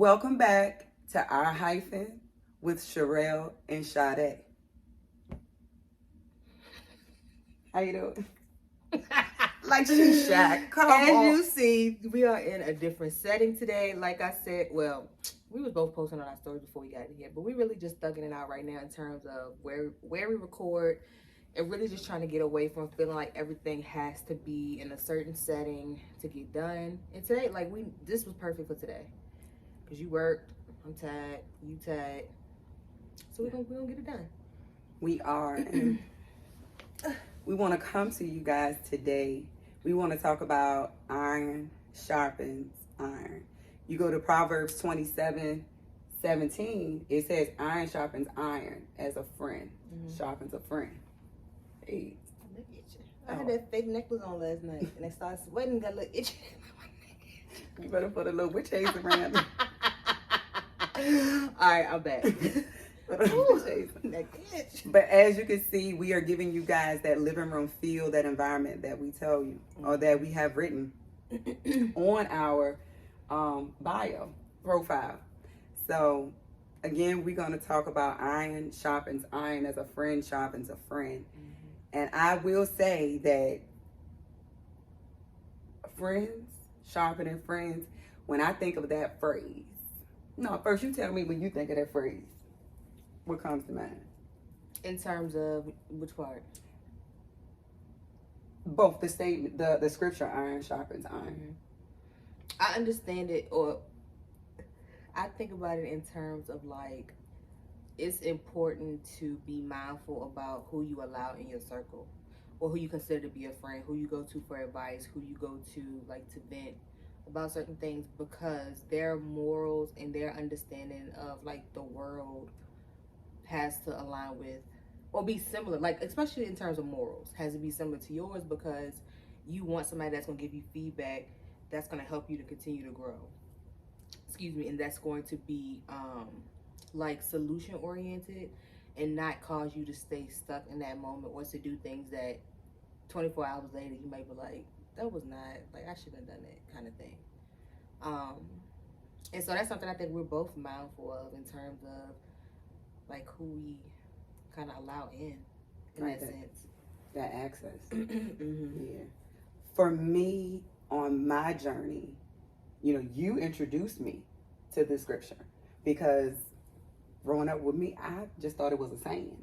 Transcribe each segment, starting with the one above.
Welcome back to our Hyphen with Cherelle and Sade. How you doing? Like she's shy. Come As on. you see, we are in a different setting today. Like I said, well, we was both posting on our stories before we got in here, but we really just thugging it out right now in terms of where we record, and really just trying to get away from feeling like everything has to be in a certain setting to get done. And today, like this was perfect for today, because you worked, I'm tired, you tired, so we're gonna get it done. We are. And we want to come to you guys today. We want to talk about iron sharpens iron. You go to Proverbs 27:17. It says iron sharpens iron as a friend. Sharpens a friend. Hey. Look at you. I had that fake necklace on last night, and I started sweating. Got a little itchy. You better put a little witch haze around it. All right, I'm back. But as you can see, we are giving you guys that living room feel, that environment that we tell you, or that we have written on our bio profile. So again, we're going to talk about iron sharpens iron as a friend sharpens a friend. And I will say that friends sharpening friends, when I think of that phrase, no, first you tell me when you think of that phrase, what comes to mind? In terms of which part? Both the statement, the scripture, iron sharpens iron. I understand it, or I think about it in terms of like, it's important to be mindful about who you allow in your circle, or who you consider to be a friend, who you go to for advice, who you go to like to vent about certain things, because their morals and their understanding of like the world has to align with or be similar, like especially in terms of morals, has to be similar to yours, because you want somebody that's going to give you feedback that's going to help you to continue to grow, and that's going to be like solution oriented and not cause you to stay stuck in that moment, or to do things that 24 hours later you might be like, that was not, like I shouldn't have done that, kind of thing. And so that's something I think we're both mindful of in terms of like who we kind of allow in Right, that sense. That access. Yeah. For me, on my journey, you introduced me to this scripture, because growing up with me, I just thought it was a saying,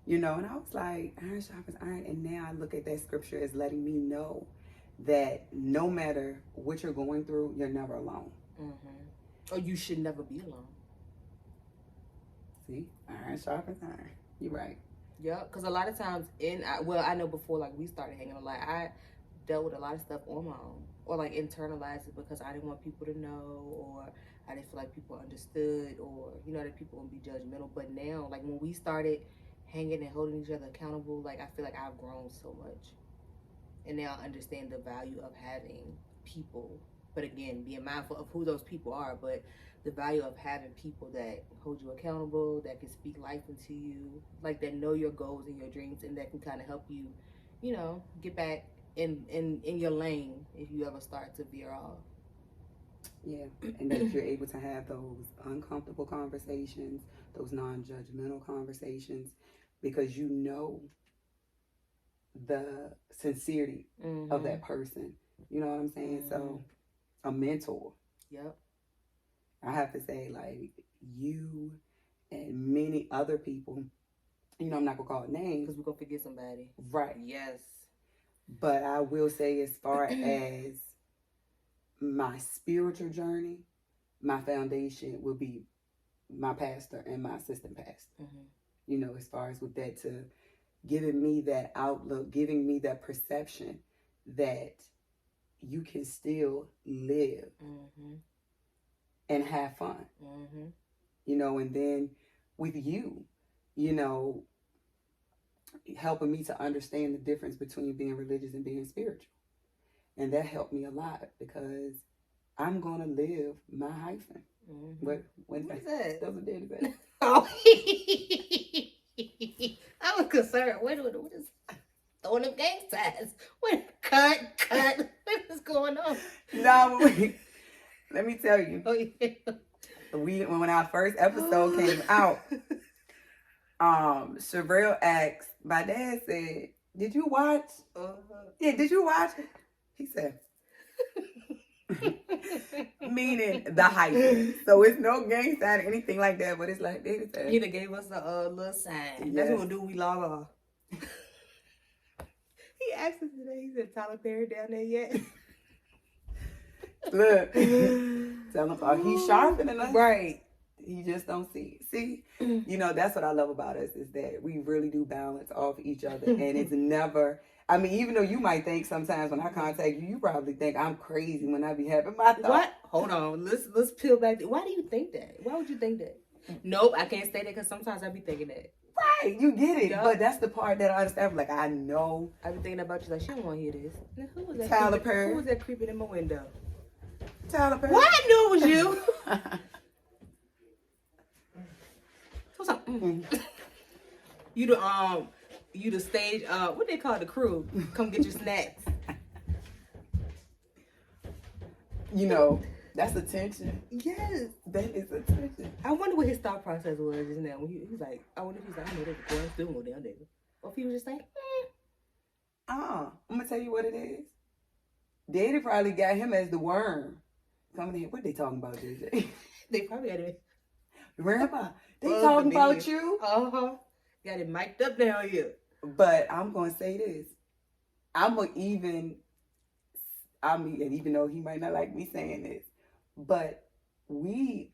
and I was like, iron sharpens iron. And now I look at that scripture as letting me know that no matter what you're going through, you're never alone. Or you should never be alone. See, iron sharpens iron. You're right. Yeah, because a lot of times I know before like we started hanging on, like I dealt with a lot of stuff on my own, or like internalized it because I didn't want people to know, or I didn't feel like people understood, or that people gonna be judgmental. But now, like when we started hanging and holding each other accountable, like I feel like I've grown so much, and now I understand the value of having people. But again, being mindful of who those people are, but the value of having people that hold you accountable, that can speak life into you, like that know your goals and your dreams, and that can kind of help you, get back in your lane if you ever start to veer off. Yeah, and that you're able to have those uncomfortable conversations, those non-judgmental conversations, because you know the sincerity of that person. You know what I'm saying? So, a mentor. Yep. I have to say, like, you and many other people, I'm not going to call names. Because we're going to forget somebody. Right. Yes. But I will say, as far as my spiritual journey, my foundation will be my pastor and my assistant pastor. As far as with that, to giving me that outlook, giving me that perception that you can still live and have fun. And then with you, helping me to understand the difference between being religious and being spiritual. And that helped me a lot, because I'm going to live my hyphen. What is that? That was a daddy bag. Oh, I was concerned. What is throwing them gang signs? Cut. What is going on? No, wait. Let me tell you. Oh, yeah. when our first episode came out, Cherelle asked, my dad said, did you watch? Yeah, did you watch it? He said, meaning the Hyphen. So it's no gang sign or anything like that, but it's like they said. He done gave us a little sign. Yes. That's what we'll do when we log off. He asked us today, he said, Tyler Perry down there yet? Look, tell him he's sharpening us. Right. You just don't see it. See, you know, that's what I love about us is that we really do balance off each other. And it's never, I mean, even though you might think sometimes when I contact you, you probably think I'm crazy when I be having my thoughts. What? Hold on. Let's peel back. Why do you think that? Why would you think that? Nope, I can't say that because sometimes I be thinking that. Right, you get it. Yep. But that's the part that I understand. Like, I know. I be thinking about you like, she don't want to hear this. Now, who was that? Tyler Perry. Who was that creeping in my window? Tyler Perry. Well, I knew it was you. What's up? You the stage, what they call the crew. Come get your snacks. You know, that's attention. Yes. That is attention. I wonder what his thought process was just now. When he's like, I wonder if he's like, I know they're going still go down there. Or if he was just like, I'm going to tell you what it is. Daddy probably got him as the worm. Coming in, what they talking about, JJ? They probably had it. Grandpa, they talking about you? Uh-huh. Got it mic'd up down here. But I'm going to say this. And even though he might not like me saying this, but we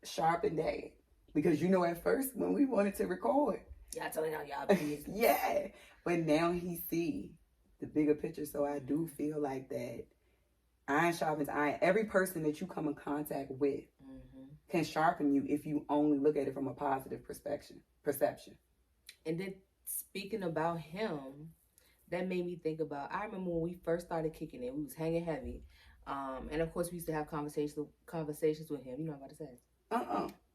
sharpened Dad. Because you know, at first, when we wanted to record. Y'all telling y'all busy. Yeah. But now he see the bigger picture. So I do feel like that iron sharpens iron. Every person that you come in contact with can sharpen you if you only look at it from a positive perception. And then speaking about him, that made me think about, I remember when we first started kicking it, we was hanging heavy. And of course we used to have conversations with him. You know what I'm about to say?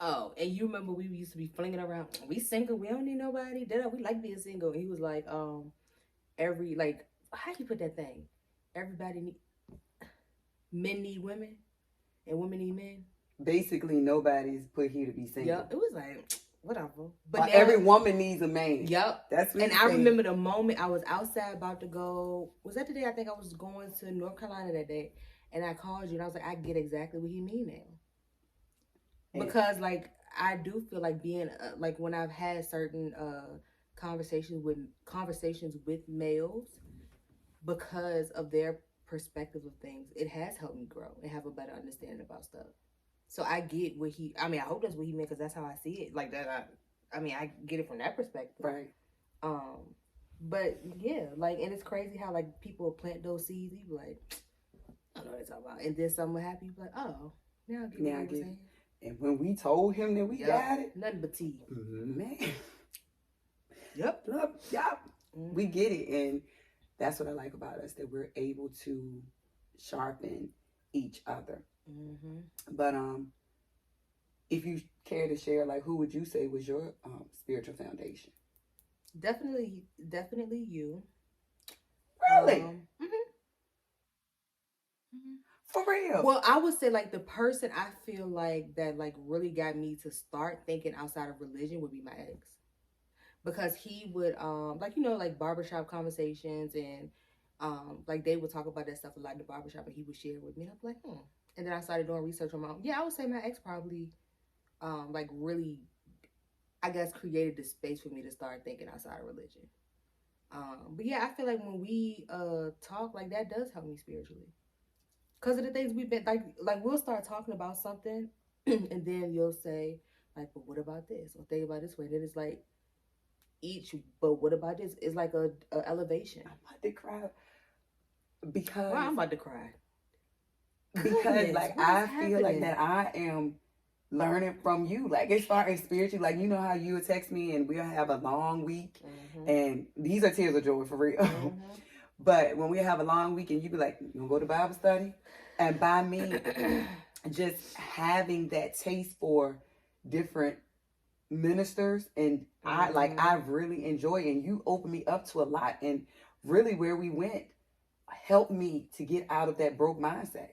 Oh, and you remember we used to be flinging around, we single, we don't need nobody. We like being single. And he was like, how do you put that thing? Men need women and women need men. Basically, nobody's put here to be single. Yeah, it was like, whatever. But every woman needs a man. Yep. That's what. And I remember the moment I was outside about to go. Was that the day I think I was going to North Carolina that day? And I called you and I was like, I get exactly what he mean now. Because like I do feel like being like when I've had certain conversations with males, because of their perspective of things, it has helped me grow and have a better understanding about stuff. So I get what I hope that's what he meant, because that's how I see it. Like that, I get it from that perspective. Right. But yeah, like, and it's crazy how like people plant those seeds. You be like, I don't know what they're talking about. And then something will happen. You be like, oh, now I get what you're saying. And when we told him that we got it, nothing but tea. Man. Yep. We get it. And that's what I like about us, that we're able to sharpen each other. But if you care to share, like, who would you say was your spiritual foundation? Definitely you. Really? For real? Well, I would say like the person I feel like that like really got me to start thinking outside of religion would be my ex. Because he would like barbershop conversations and like they would talk about that stuff a lot in the barbershop, and he would share it with me, and I'd be like, And then I started doing research on my own. Yeah, I would say my ex probably like really, I guess, created the space for me to start thinking outside of religion. But yeah, I feel like when we talk, like that does help me spiritually. Because of the things we've been, like we'll start talking about something and then you'll say, like, but what about this? Or think about it this way. And then it's like, but what about this? It's like a elevation. I'm about to cry. Because. Well, I'm about to cry. Because like I feel like that I am learning from you, like as far as spiritually, like you know how you would text me and we'll have a long week, and these are tears of joy for real. But when we have a long week and you be like, you gonna go to Bible study, and by me just having that taste for different ministers, and I really enjoy it, and you open me up to a lot, and really where we went helped me to get out of that broke mindset.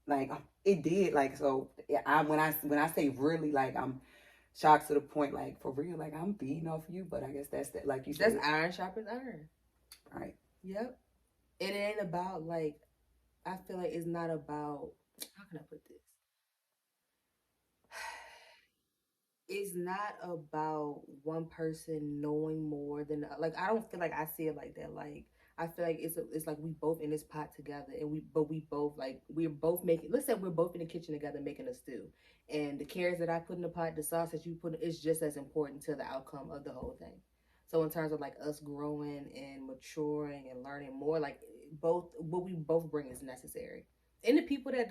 Like it did. Like so, when I say really, like I'm shocked to the point, like for real, like I'm feeding off you. But I guess that's that. Like you That's said, iron sharpens iron. right? Yep. And it ain't about like, I feel like it's not about, how can I put this? It's not about one person knowing more than like, I don't feel like I see it like that. Like I feel like it's like we both in this pot together, and we both like we're both making. Let's say we're both in the kitchen together making a stew, and the carrots that I put in the pot, the sauce that you put, is just as important to the outcome of the whole thing. So in terms of like us growing and maturing and learning more, like both what we both bring is necessary, and the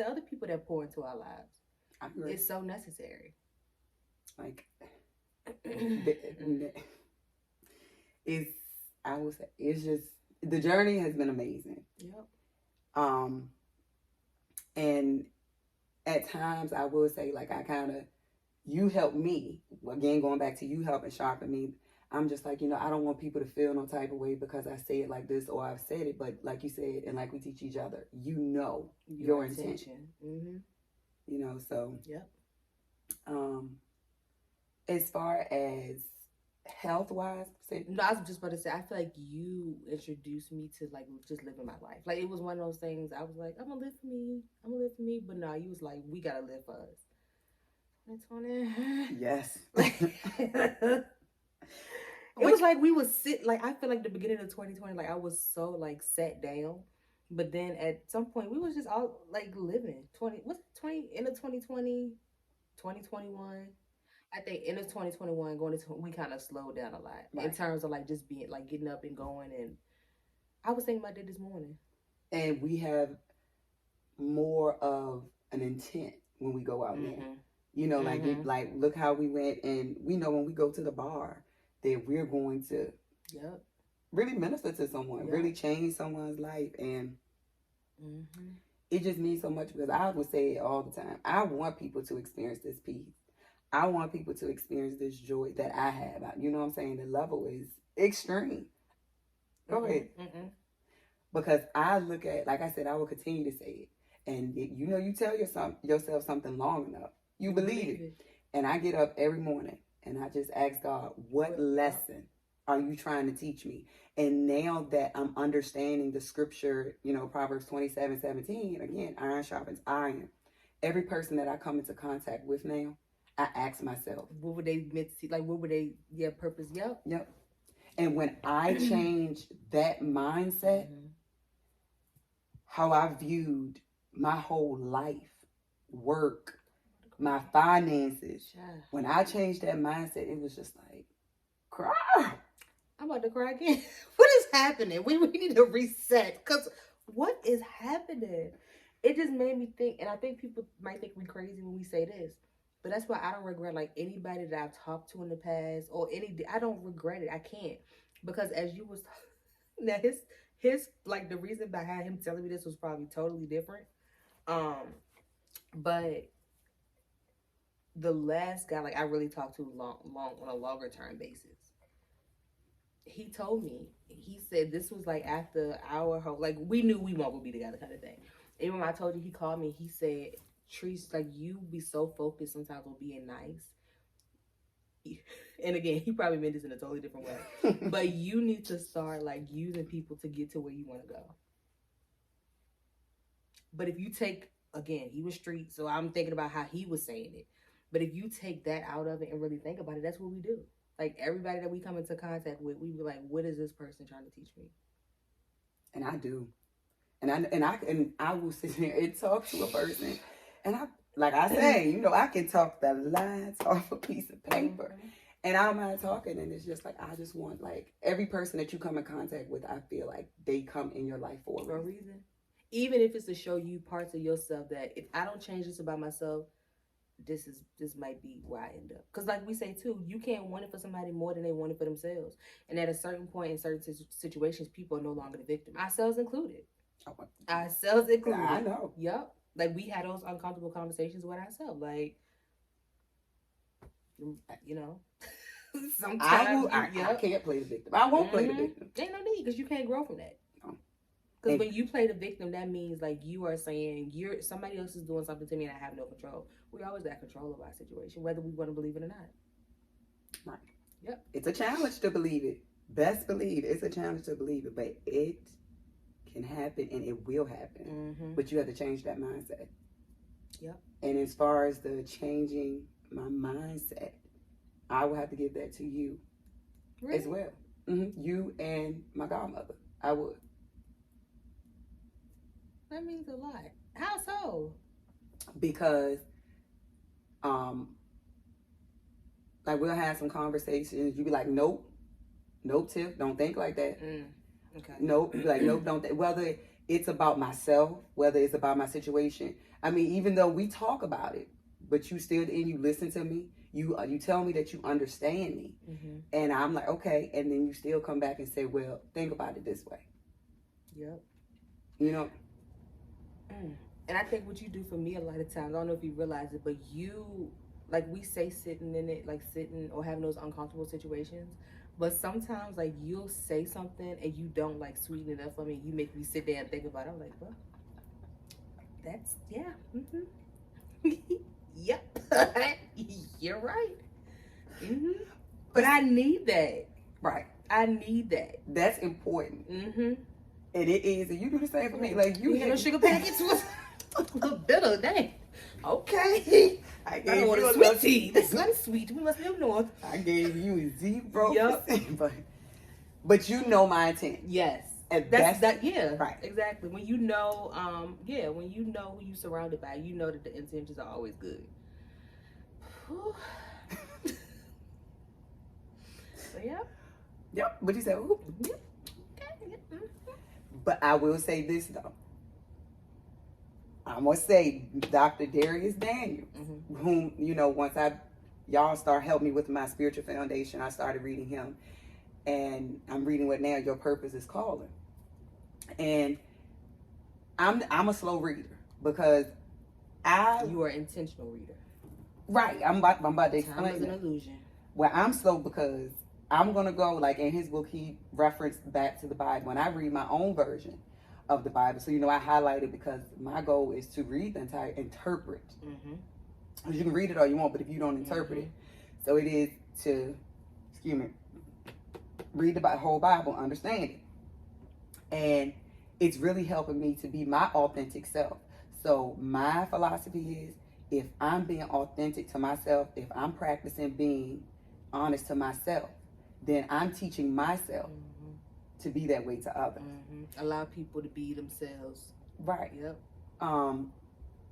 other people that pour into our lives, I agree. it's so necessary. Like it's I would say it's just the journey has been amazing. Yep. And at times I will say like I kind of you help me again going back to you helping sharpen me. I'm just like I don't want people to feel no type of way because I say it like this or I've said it, but like you said and like we teach each other, your intention. Mm-hmm. So yep. As far as health wise, no, I was just about to say I feel like you introduced me to like just living my life. Like it was one of those things I was like, I'm gonna live for me, but no, you was like, we gotta live for us. 2020. Yes. It was like we would sit, like I feel like the beginning of 2020, like I was so like sat down, but then at some point we was just all like living. 20 what's 20 end of 2020, 2021. I think end of 2021 going into we kind of slowed down a lot in terms of like just being like getting up and going. And I was thinking about that this morning. And we have more of an intent when we go out there. Like look how we went, and we know when we go to the bar that we're going to really minister to someone, really change someone's life, and it just means so much because I would say it all the time. I want people to experience this peace. I want people to experience this joy that I have. You know what I'm saying? The level is extreme. Go ahead. Because I look at, like I said, I will continue to say it. And you tell yourself something long enough, you believe it. And I get up every morning and I just ask God, what lesson are you trying to teach me? And now that I'm understanding the scripture, Proverbs 27:17, again, iron sharpens iron. Every person that I come into contact with now, I ask myself, what would they meant to see? Like, what would they, purpose? Yep. And when I changed that mindset, how I viewed my whole life, work, my finances, when I changed that mindset, it was just like, cry. I'm about to cry again. What is happening? We need to reset. Because what is happening? It just made me think, and I think people might think we crazy when we say this, but that's why I don't regret like anybody that I've talked to in the past or I don't regret it. I can't, because as you was now his like the reason behind him telling me this was probably totally different. But the last guy like I really talked to long on a longer term basis, he told me, he said this was like after our whole, like we knew we won't be together kind of thing. Even when I told you, he called me, he said, Treese, like you be so focused sometimes on being nice. And again, he probably meant this in a totally different way. But you need to start like using people to get to where you want to go. But if you take, again, he was street, so I'm thinking about how he was saying it. But if you take that out of it and really think about it, that's what we do. Like everybody that we come into contact with, we be like, what is this person trying to teach me? And I do. And I will sit there and talk to a person. And I, like I say, I can talk the lines off a piece of paper. And I don't mind talking. And it's just like, I just want like every person that you come in contact with, I feel like they come in your life for a reason. Even if it's to show you parts of yourself that if I don't change this about myself, this might be where I end up. Because like we say too, you can't want it for somebody more than they want it for themselves. And at a certain point in certain situations, people are no longer the victim, ourselves included. Ourselves included. I know. Yep. Like we had those uncomfortable conversations with ourselves. Like, sometimes I can't play the victim. I won't play the victim. Ain't no need because you can't grow from that. Because when you play the victim, that means like you are saying somebody else is doing something to me and I have no control. We always got control of our situation, whether we want to believe it or not. Right. Yep. It's a challenge to believe it. Best believe it's a challenge to believe it, but it can happen and it will happen. Mm-hmm. But you have to change that mindset. Yep. And as far as the changing my mindset, I will have to give that to you as well. Mm-hmm. You and my godmother. I would. That means a lot. How so? Because, like we'll have some conversations. You be like, nope, Tiff, don't think like that. Okay. Nope, you be like, nope, don't. Whether it's about myself, whether it's about my situation. I mean, even though we talk about it, but you still and you listen to me. You tell me that you understand me, and I'm like, okay, and then you still come back and say, well, think about it this way. Yep. You know. And I think what you do for me a lot of times, I don't know if you realize it, but you, like we say sitting in it, like sitting or having those uncomfortable situations, but sometimes like you'll say something and you don't like sweeten it up for me. You make me sit there and think about it. I'm like, well, that's, yeah. Yep. You're right. But I need that. Right. I need that. That's important. And it is. And you do the same for me. Like you had a sugar packets with a little bit of that. Okay. I gave you a sweet tea. That's not sweet. We must live north. I gave you 0%. But you know my intent. Yes. And that's that. Yeah. Right. Exactly. When you know, when you know who you surrounded by, you know that the intentions are always good. So yeah. Yep. But you said, ooh. Yep. But I will say this though. I'm gonna say Dr. Darius Daniels, whom, you know, once y'all start helping me with my spiritual foundation, I started reading him. And I'm reading what now Your Purpose is Calling. And I'm a slow reader because you are an intentional reader. Right. I'm about to explain. Time is an illusion. Well, I'm slow because I'm gonna go, like in his book he referenced back to the Bible, and I read my own version of the Bible. So, you know, I highlighted because my goal is to read the entire, interpret. Because you can read it all you want, but if you don't interpret it. So it is to, read the whole Bible, understand it. And it's really helping me to be my authentic self. So my philosophy is, if I'm being authentic to myself, if I'm practicing being honest to myself, then I'm teaching myself to be that way to others. Allow people to be themselves. Right. Yep.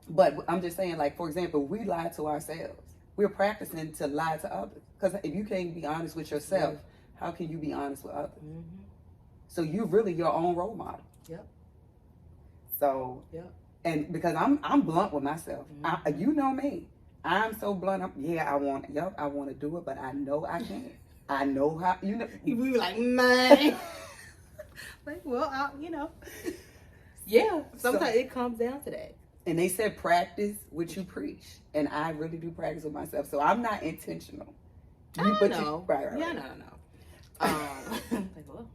But I'm just saying, like, for example, we lie to ourselves. We're practicing to lie to others. Because if you can't be honest with yourself, how can you be honest with others? So you're really your own role model. Yep. So, and because I'm blunt with myself. You know me. I'm so blunt. I want to do it, but I know I can't. I know how, you know. We were like, man. Like, well, you know. Yeah, sometimes it comes down to that. And they said practice what you preach. And I really do practice with myself. So I'm not intentional. Right. Yeah, no. Like, well,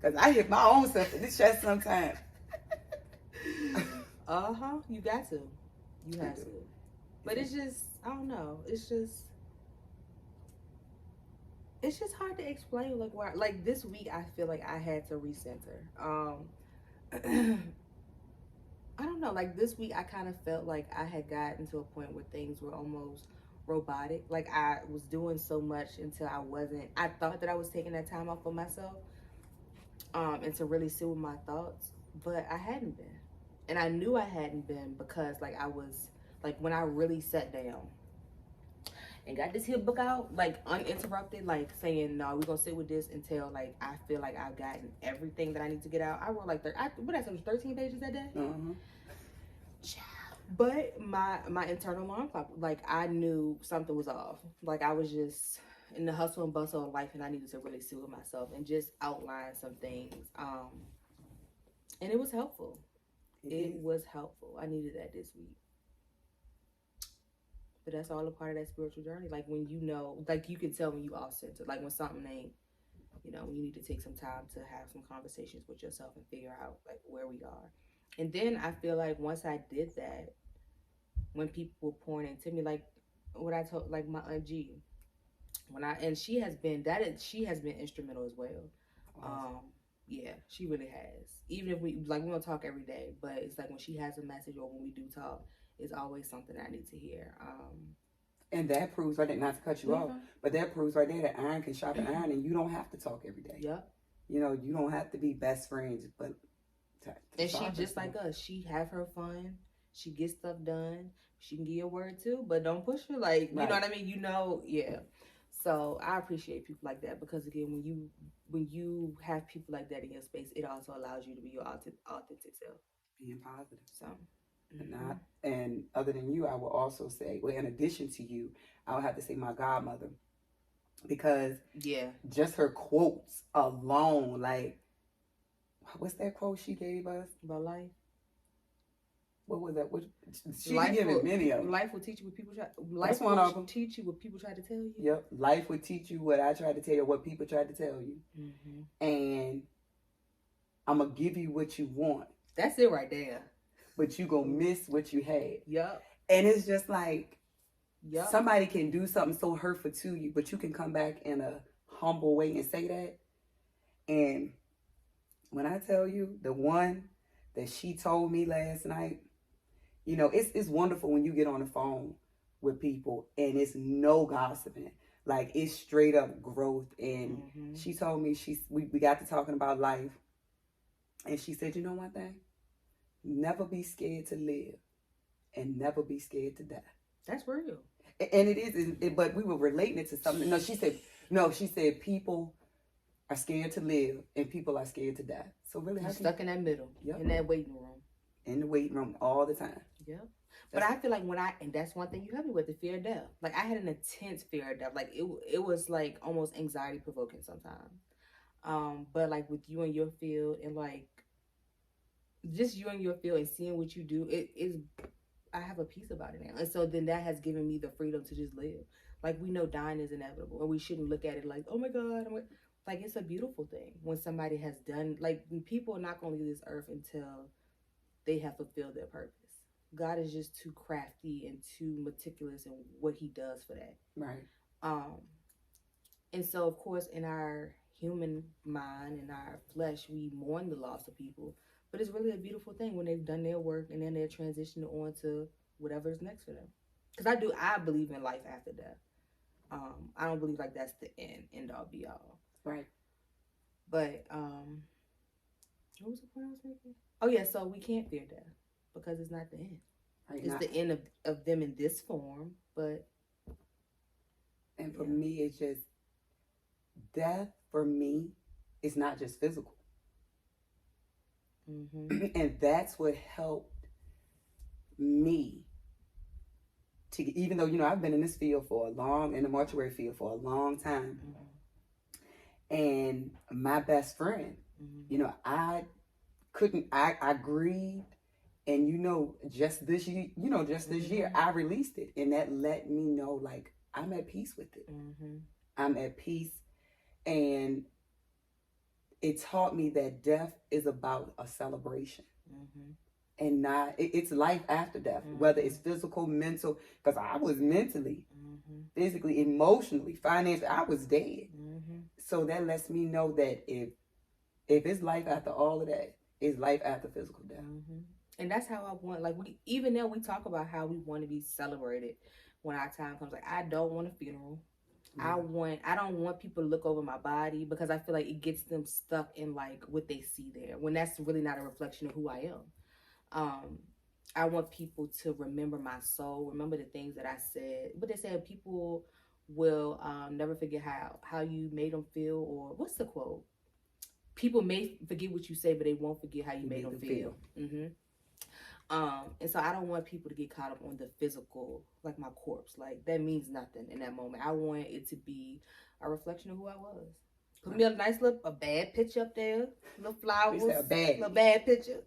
because I hit my own self in this chest sometimes. You got to. You have to. But it's just, I don't know. It's just hard to explain. Like, why? Like this week, I feel like I had to recenter. I don't know. Like this week, I kind of felt like I had gotten to a point where things were almost robotic. Like I was doing so much until I wasn't. I thought that I was taking that time off for myself, and to really sit with my thoughts, but I hadn't been, and I knew I hadn't been because like I was like when I really sat down and got this here book out, like uninterrupted, like saying, no, we're gonna sit with this until like I feel like I've gotten everything that I need to get out. I wrote like 13 pages that day. But my internal alarm clock, like I knew something was off. Like I was just in the hustle and bustle of life, and I needed to really sit with myself and just outline some things. And it was helpful. It was helpful. I needed that this week. But that's all a part of that spiritual journey. Like when you know, like you can tell when you off center, like when something ain't You know, when you need to take some time to have some conversations with yourself and figure out like where we are. And then I feel like once I did that, when people were pouring into me, like what I told, like my Aunt G, when I and she has been instrumental as well. Awesome. Yeah, she really has. Even if we don't talk every day, but it's like when she has a message or when we do talk, it's always something I need to hear. And that proves right there, not to cut you off, but that proves right there that iron can sharpen iron, and you don't have to talk every day. Yep. You know, you don't have to be best friends, but and she just like us. She have her fun. She gets stuff done. She can give you a word too, but don't push her. Like you know what I mean. You know, yeah. So I appreciate people like that because again, when you have people like that in your space, it also allows you to be your authentic self. Being positive. So. And other than you, I will also say, well, in addition to you, I would have to say my godmother, because just her quotes alone, like, what's that quote she gave us about life? What was that? She gave many of them. Life will teach you what people try. That's one of them. Teach you what people try to tell you. Yep, life would teach you what I tried to tell you, what people tried to tell you, and I'm gonna give you what you want. That's it right there. But you gonna miss what you had. Yep. And it's just like, somebody can do something so hurtful to you, but you can come back in a humble way and say that. And when I tell you, the one that she told me last night, you know, it's wonderful when you get on the phone with people and it's no gossiping. Like, it's straight up growth. And she told me, we got to talking about life. And she said, you know one thing? Never be scared to live and never be scared to die. That's real. And it is, but we were relating it to something. She said people are scared to live and people are scared to die. So really, you're stuck in that middle, in that waiting room. In the waiting room all the time. Yep. But I feel like and that's one thing you helped me with, the fear of death. Like, I had an intense fear of death. Like, it was like almost anxiety provoking sometimes. But like with you and your field and like, just you and your field and seeing what you do, I have a peace about it now. And so then that has given me the freedom to just live. Like, we know dying is inevitable and we shouldn't look at it like, oh my God. Like, it's a beautiful thing when somebody has done, like, people are not going to leave this earth until they have fulfilled their purpose. God is just too crafty and too meticulous in what he does for that. Right. And so, of course, in our human mind and our flesh, we mourn the loss of people. But it's really a beautiful thing when they've done their work and then they're transitioning on to whatever's next for them. Because I believe in life after death. I don't believe like that's the end all be all. Right. But what was the point I was making? Oh yeah, so we can't fear death because it's not the end. Right, it's the end of them in this form, but. And for me, it's just death. For me, it's not just physical. And that's what helped me to, even though, you know, I've been in this field in the mortuary field for a long time. And my best friend, you know, I grieved, and you know, just this year, I released it, and that let me know, like, I'm at peace with it. I'm at peace, and it taught me that death is about a celebration. And not, it's life after death, whether it's physical, mental, because I was mentally, physically, emotionally, financially, I was dead. So that lets me know that if it's life after all of that, it's life after physical death. And that's how I want, like, even now we talk about how we want to be celebrated when our time comes. Like, I don't want a funeral. I don't want people to look over my body because I feel like it gets them stuck in like what they see there when that's really not a reflection of who I am. I want people to remember my soul, remember the things that I said. But they said people will never forget how you made them feel, or what's the quote? People may forget what you say, but they won't forget how you made them feel. And so I don't want people to get caught up on the physical, like my corpse. Like, that means nothing in that moment. I want it to be a reflection of who I was. Put me a nice a bad picture up there, little flowers, little bad picture.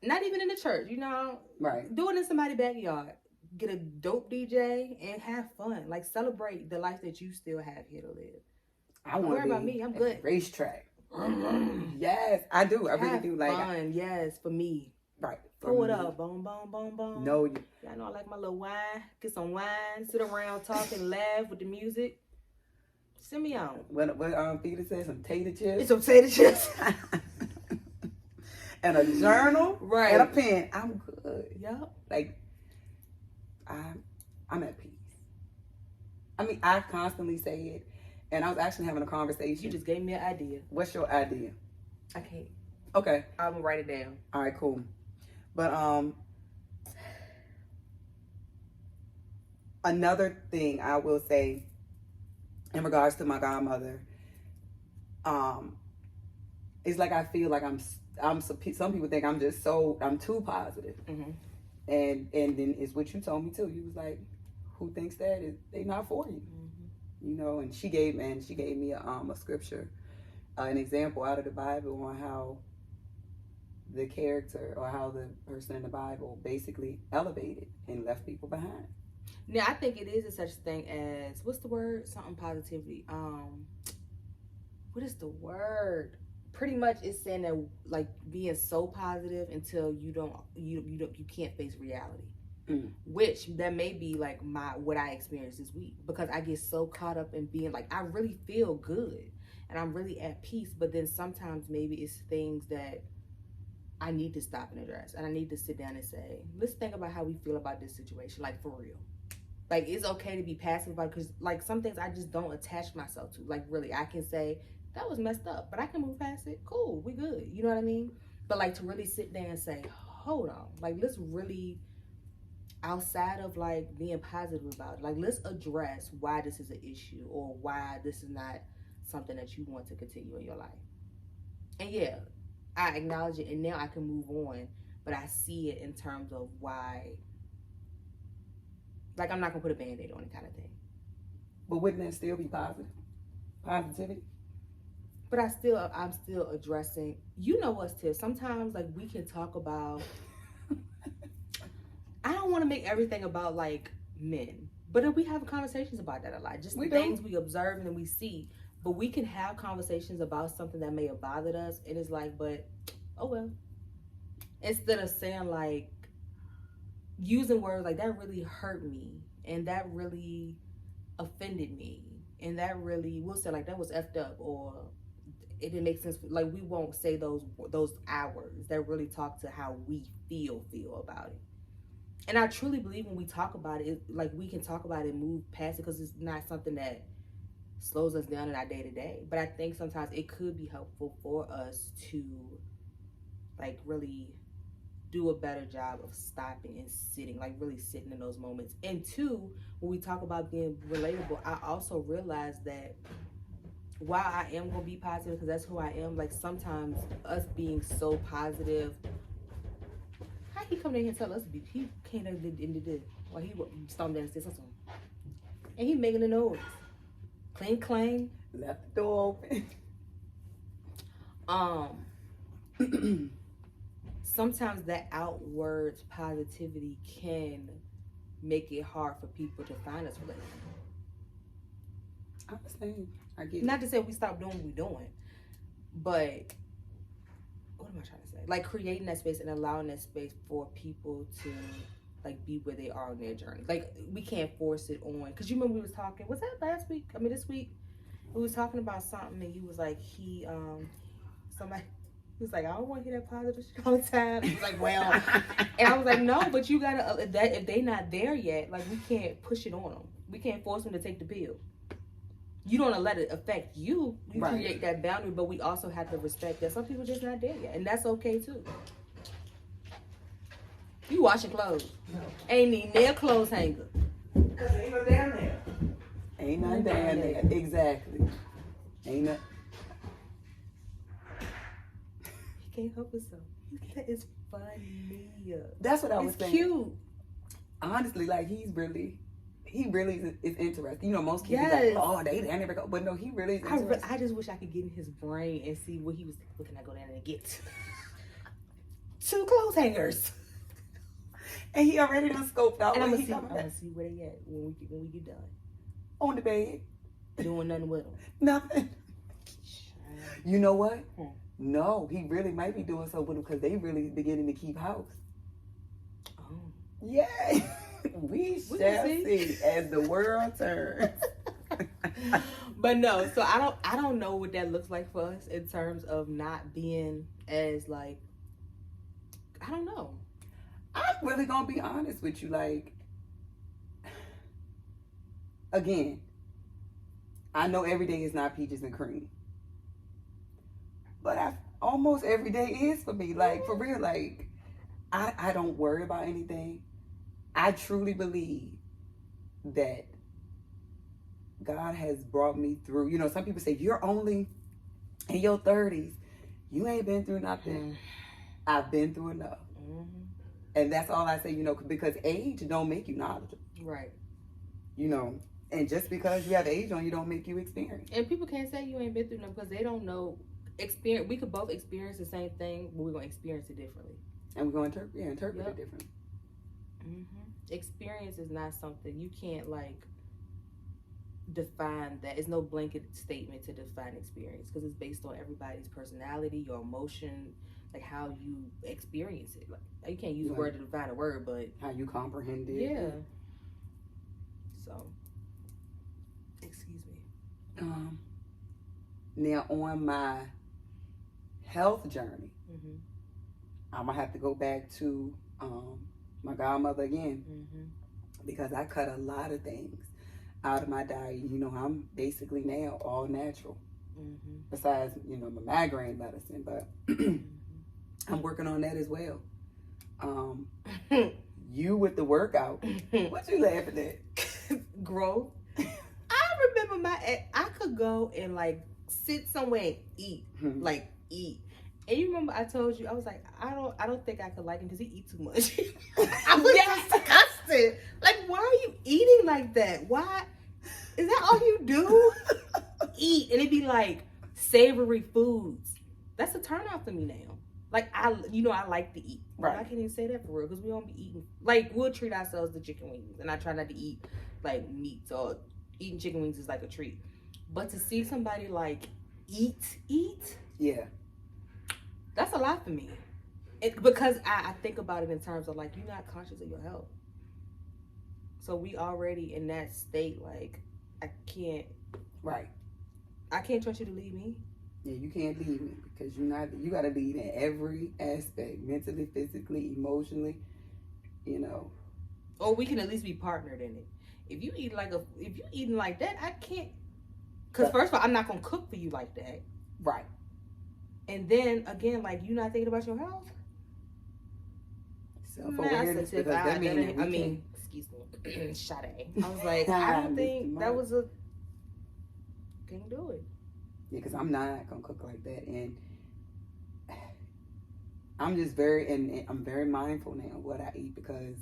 Not even in the church, you know. Right. Do it in somebody's backyard. Get a dope DJ and have fun. Like, celebrate the life that you still have here to live. I want to worry about me. I'm good. Racetrack. Yes, I do. I really do. Like fun. Yes, for me. Right. Pull it up. Boom, boom, boom, boom. No. Y'all know I like my little wine. Get some wine. Sit around, talk, and laugh with the music. Send me on. What Peter said, some tater chips. It's some tater chips. And a journal. Right. And a pen. I'm good. Yep. Like, I'm at peace. I mean, I constantly say it. And I was actually having a conversation. You just gave me an idea. What's your idea? I can't. Okay. I'm gonna write it down. All right, cool. But another thing I will say in regards to my godmother, it's like I feel like some people think I'm too positive. Mm-hmm. And then it's what you told me too. You was like, who thinks that they not for you? Mm-hmm. You know, and she gave me a scripture, an example out of the Bible on how the character or how the person in the Bible basically elevated and left people behind. Now I think it is a such thing as, what's the word? Something positivity. What is the word? Pretty much it's saying that like being so positive until you can't face reality. Mm. Which that may be like what I experienced this week, because I get so caught up in being like, I really feel good and I'm really at peace, but then sometimes maybe it's things that I need to stop and address, and I need to sit down and say, let's think about how we feel about this situation, like for real. Like, it's okay to be passive about it, because like some things I just don't attach myself to. Like, really, I can say that was messed up, but I can move past it. Cool, we good. You know what I mean? But like to really sit there and say, hold on, like let's really, outside of like being positive about it, like let's address why this is an issue or why this is not something that you want to continue in your life. And yeah, I acknowledge it, and now I can move on, but I see it in terms of why, like I'm not gonna put a Band-Aid on it kind of thing. But wouldn't that still be positivity? But I'm still addressing, you know what's Tiff, sometimes like we can talk about, I don't want to make everything about like men, but we have conversations about that a lot, just the things we observe and we see. But we can have conversations about something that may have bothered us, and it's like, but, oh well. Instead of saying like, using words like, that really hurt me, and that really offended me, and that really, we'll say like, that was effed up, or it didn't make sense. Like, we won't say those hours that really talk to how we feel about it. And I truly believe when we talk about it, like we can talk about it and move past it, because it's not something that slows us down in our day-to-day. But I think sometimes it could be helpful for us to like really do a better job of stopping and sitting, like really sitting in those moments. And two, when we talk about being relatable, I also realize that while I am gonna be positive, because that's who I am, like sometimes us being so positive, how he come in here and tell us to be, he came in and did, or he stomped downstairs or something, and he making a noise. Clang, clang. Left the door open. Sometimes that outward positivity can make it hard for people to find us relatable. I understand. I get it. Not to say we stop doing what we're doing, but what am I trying to say? Like creating that space and allowing that space for people to like be where they are on their journey. Like we can't force it on, because you remember we was talking, was that last week? I mean this week, we was talking about something, and you was like, somebody was like, I don't want to hear that positive shit all the time. He was like, well, and I was like, no, but you gotta, if they not there yet, like we can't push it on them. We can't force them to take the pill. You don't want to let it affect you. You right. Create that boundary, but we also have to respect that some people just not there yet, and that's okay too. You washing clothes. No. Ain't need nail clothes hanger. Because ain't no down there. Ain't nothing down there. Exactly. Ain't no. He can't help himself. That is funny. That's what I was saying. It's cute. Honestly, like he really is interested. You know, most kids like, oh, they never go. But no, he really is interested. I just wish I could get in his brain and see what he was, what can I go down and get? 2 clothes hangers. And he already done scoped out. And I'm gonna see where they at when we get done. On the bed. Doing nothing with them. Nothing. You know what? No, he really might be doing so with them because they really beginning to keep house. Oh. Yeah. We shall see as the world turns. But no, so I don't know what that looks like for us in terms of not being as like, I don't know. I'm really gonna be honest with you, like, again, I know every day is not peaches and cream, but almost every day is for me. Like, for real, like, I don't worry about anything. I truly believe that God has brought me through. You know, some people say, you're only in your 30s. You ain't been through nothing. I've been through enough. And that's all I say, you know, because age don't make you knowledgeable. Right. You know, and just because you have age on you don't make you experience. And people can't say you ain't been through nothing because they don't know. We could both experience the same thing, but we're going to experience it differently. And we're going to interpret it differently. Experience is not something you can't, like, define that. It's no blanket statement to define experience because it's based on everybody's personality, your emotion, like how you experience it. Like, you can't use a word to define a word, but how you comprehend it. Yeah. So, excuse me. Now on my health journey, I'm gonna have to go back to my godmother again because I cut a lot of things out of my diet. You know, I'm basically now all natural. Besides, you know, my migraine medicine, but I'm working on that as well. You with the workout, what you laughing at? Growth. I remember I could go and like sit somewhere and eat, like eat. And you remember I told you, I was like, I don't think I could like him because he eats too much. I was disgusted. Like, why are you eating like that? Why? Is that all you do? Eat. And it'd be like savory foods. That's a turn off to me now. Like, I like to eat. Right. I can't even say that for real because we don't be eating. Like, we'll treat ourselves to chicken wings. And I try not to eat, like, meats or eating chicken wings is like a treat. But to see somebody, like, eat. Yeah. That's a lot for me. Because I think about it in terms of, like, you're not conscious of your health. So we already in that state, like, I can't. Right. I can't trust you to leave me. Yeah, you can't leave me because you got to lead in every aspect, mentally, physically, emotionally, you know. Or we can at least be partnered in it. If you eating like that, I can't. Because first of all, I'm not going to cook for you like that. Right. And then, again, like, you not thinking about your health? Self-awareness, because that means excuse me, Sade. I was like, I don't think that was can't do it. Yeah, because I'm not going to cook like that. And I'm just I'm very mindful now of what I eat because,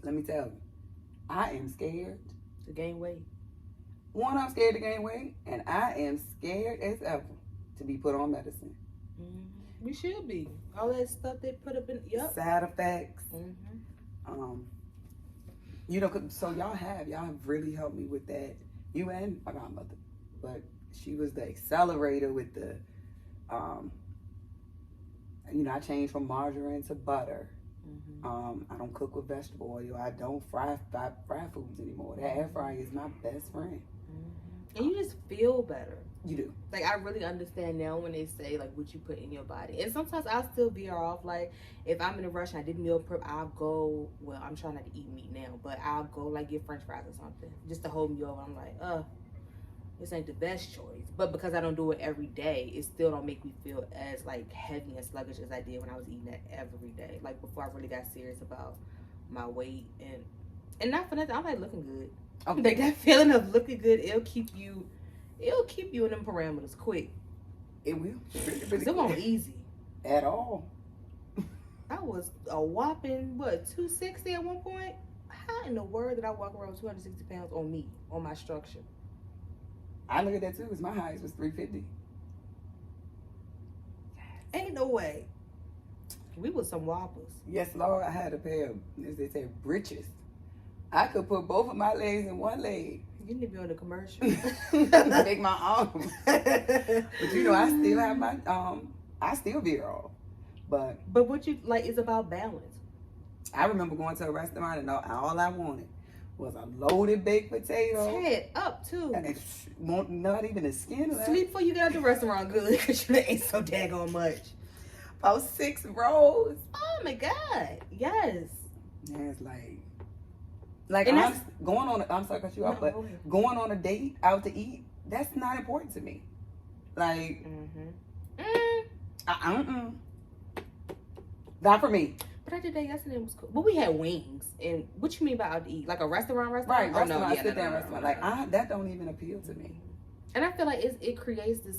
let me tell you, I am scared. To gain weight. One, I'm scared to gain weight, and I am scared as ever to be put on medicine. We should be. All that stuff they put up in side effects. You know, so y'all have really helped me with that. You and my godmother, but she was the accelerator with the, you know, I changed from margarine to butter. I don't cook with vegetable oil. I don't fry foods anymore. That air fryer is my best friend. And you just feel better. You do. Like, I really understand now when they say, like, what you put in your body. And sometimes I'll still veer off. Like, if I'm in a rush and I did meal prep, I'll go, well, I'm trying not to eat meat now, but I'll go, like, get french fries or something just to hold me over. I'm like, this ain't the best choice. But because I don't do it every day, it still don't make me feel as, like, heavy and sluggish as I did when I was eating that every day. Like, before I really got serious about my weight. And not for nothing, I like looking good. Okay. Like, that feeling of looking good, it'll keep you in them parameters quick. It will. Because it won't easy. At all. I was a whopping, 260 at one point? How in the world did I walk around with 260 pounds on me, on my structure? I look at that too, because my highest was 350. Ain't no way. We was some whoppers. Yes, Lord, I had a pair of, as they say, britches. I could put both of my legs in one leg. You need to be on the commercial. Make my arm. But you know, I still have my I still veer off. But what you like is about balance. I remember going to a restaurant and all I wanted was a loaded baked potato. Head up too. Not even the skin left. Sleep before you get out the restaurant good because you ate so daggone much. About 6 rolls. Oh my God. Yes. Yeah, it's like I'm going on. I'm sorry, cut you off, but going on a date out to eat, that's not important to me. Like, not for me. But I did that yesterday. It was cool. But we had wings. And what you mean by out to eat? Like a restaurant? Right, restaurant. No, sit down restaurant. Like that don't even appeal to me. And I feel like it creates this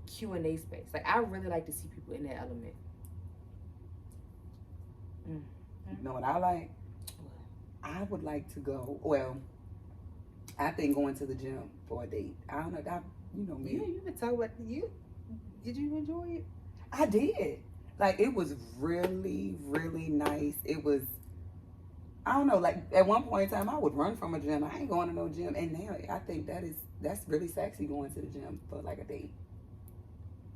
Q&A space. Like I really like to see people in that element. You know what I like? I would like to go. Well, I've been going to the gym for a date. I don't know. You know me. Yeah, you can talk about you. Did you enjoy it? I did. Like it was really, really nice. It was. I don't know. Like at one point in time, I would run from a gym. I ain't going to no gym, and now I think that's really sexy going to the gym for like a date.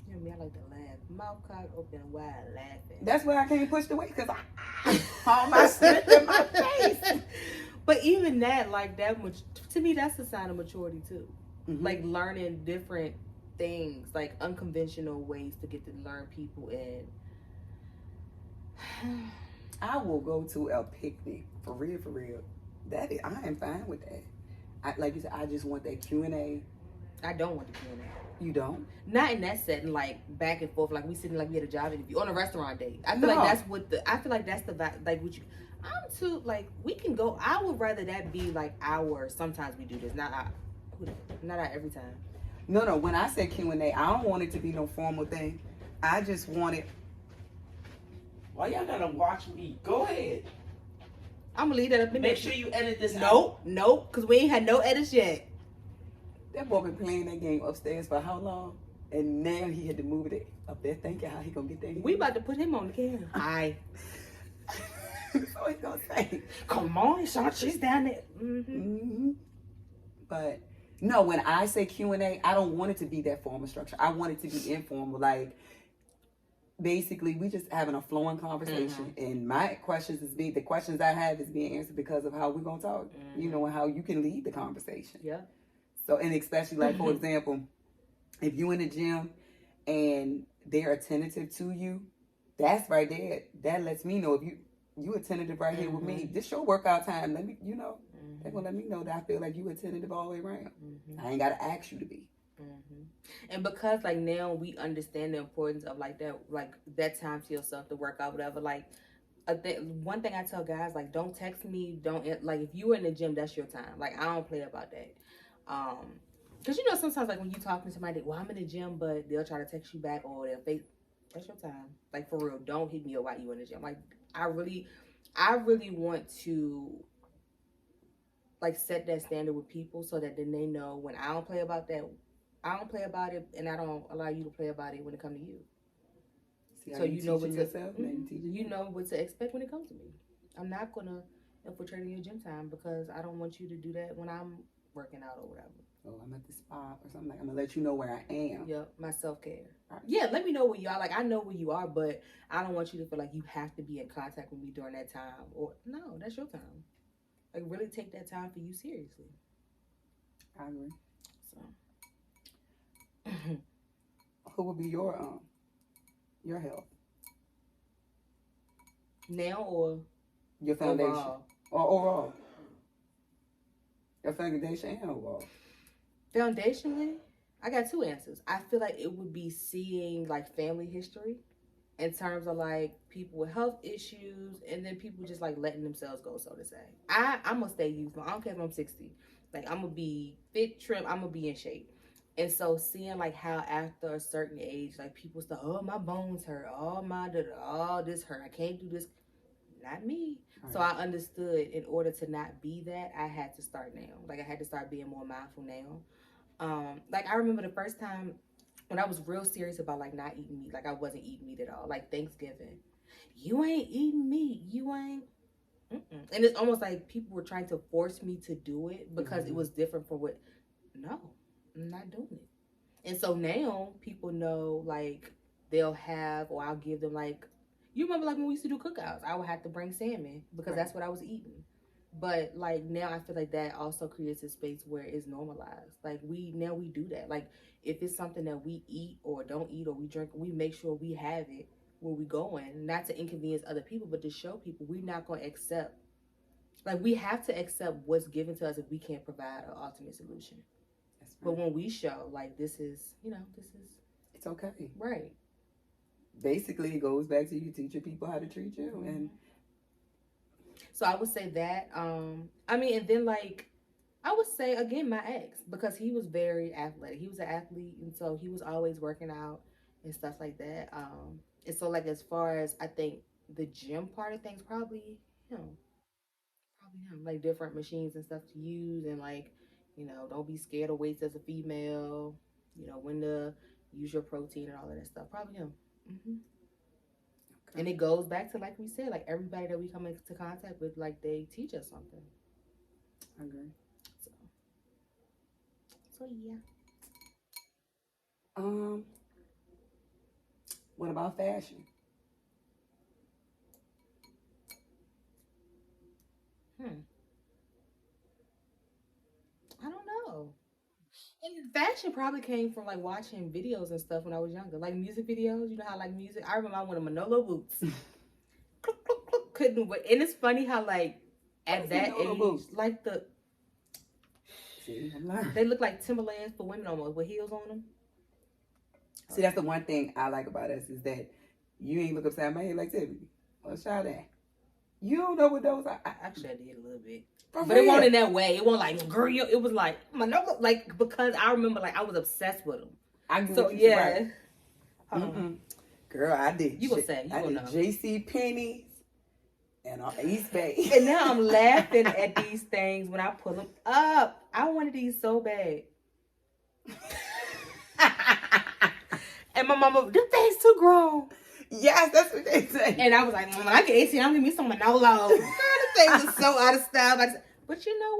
You know me, I like to laugh. Mouth cocked open wide, laughing. That's why I can't push the weight, because I all my strength in my face. But even that, like that much, to me, that's a sign of maturity too. Mm-hmm. Like learning different things, like unconventional ways to get to learn people. And I will go to a picnic for real, for real. I am fine with that. Like you said, I just want that Q&A. I don't want the Q&A. You don't? Not in that setting, like back and forth, like we sitting like we had a job interview on a restaurant date. I feel like that's I feel like that's the like what you. I'm too like we can go. I would rather that be like sometimes we do this, not our every time. No. When I say Q&A, I don't want it to be no formal thing. I just want it. Why y'all gotta watch me? Go ahead. I'm gonna leave that up in there. Make sure you edit this. Nope, because we ain't had no edits yet. That boy been playing that game upstairs for how long? And now he had to move it up there thinking how he gonna get there. We about to put him on the camera. Hi. So he's gonna say, come on, Sean, she's down there. But no, when I say Q&A, I don't want it to be that formal structure. I want it to be informal. Like basically we just having a flowing conversation, and my questions the questions I have is being answered because of how we're gonna talk. You know, and how you can lead the conversation. Yeah. So, and especially like, for example, if you in the gym and they're attentive to you, that's right there. That lets me know if you attentive right here with me. This your workout time. Let me, they're gonna let me know that I feel like you attentive all the way around. I ain't gotta ask you to be. And because like now we understand the importance of like that time to yourself to work out, whatever. Like one thing I tell guys, like don't text me. Don't like if you are in the gym, that's your time. Like I don't play about that. Because sometimes like when you talking to somebody, well, I'm in the gym, but they'll try to text you back or they'll fake. That's your time. Like for real, don't hit me up while you in the gym. Like I really want to like set that standard with people so that then they know when I don't play about that, I don't play about it, and I don't allow you to play about it when it comes to you. See, so you know what yourself, you know what to expect when it comes to me. I'm not gonna infiltrate in your gym time because I don't want you to do that when I'm working out or whatever. Oh, I'm at the spa or something. Like I'm gonna let you know where I am. Yep, my self-care. Yeah, let me know where you are. Like I know where you are, but I don't want you to feel like you have to be in contact with me during that time. Or no, that's your time. Like really take that time for you seriously. I agree. So who would be your help? Now or your foundation? Overall? Or overall? Your foundation and overall? Foundationally, I got two answers. I feel like it would be seeing like family history in terms of like people with health issues and then people just like letting themselves go, so to say. I'm gonna stay youthful. I don't care if I'm 60. Like I'm gonna be fit, trim, I'm gonna be in shape. And so seeing like how after a certain age, like people start, oh, my bones hurt, oh, this hurt, I can't do this. Not me. Right. So I understood in order to not be that, I had to start now. Like I had to start being more mindful now. Like I remember the first time when I was real serious about like not eating meat, like I wasn't eating meat at all. Like Thanksgiving, you ain't eating meat. You ain't. And it's almost like people were trying to force me to do it because it was different from what. No, I'm not doing it. And so now people know, like, they'll have, or I'll give them, like, you remember, like, when we used to do cookouts, I would have to bring salmon because that's what I was eating. But, like, now I feel like that also creates a space where it's normalized. Like, we do that. Like, if it's something that we eat or don't eat or we drink, we make sure we have it where we going, not to inconvenience other people, but to show people we're not going to accept. Like, we have to accept what's given to us if we can't provide an ultimate solution. Right. But when we show, like, this is, it's okay. Right. Basically, it goes back to you teaching people how to treat you. And so I would say that, and then, like, I would say, again, my ex, because he was very athletic. He was an athlete, and so he was always working out and stuff like that. And so, like, as far as, I think, the gym part of things, probably him. Like, different machines and stuff to use, and, like, don't be scared of weights as a female, when to use your protein and all of that stuff. Probably him. Okay. And it goes back to, like we said, like, everybody that we come into contact with, like, they teach us something. I agree. So yeah. What about fashion? I don't know. And fashion probably came from, like, watching videos and stuff when I was younger. Like, music videos. You know how I like music? I remember I wanted Manolo boots. Cluck, cluck, cluck, couldn't wait. And it's funny how, like, at that age, boots? Like they look like Timberlands for women almost, with heels on them. See, that's the one thing I like about us is that you ain't look upside my head like Tiffany or Sade. You don't know what those are. Actually, I did a little bit. But it wasn't in that way. It wasn't like, girl, it was like, like, because I remember, like, I was obsessed with them. So, yeah. Girl, I did. You gonna say, I did J.C. Penney's and East Bay. And now I'm laughing at these things when I pull them up. I wanted these so bad. And my mama, them things too grown. Yes, that's what they say. And I was like, Mama, I get 18, I'm gonna give me some Manolo. Girl, the things are so out of style. But you know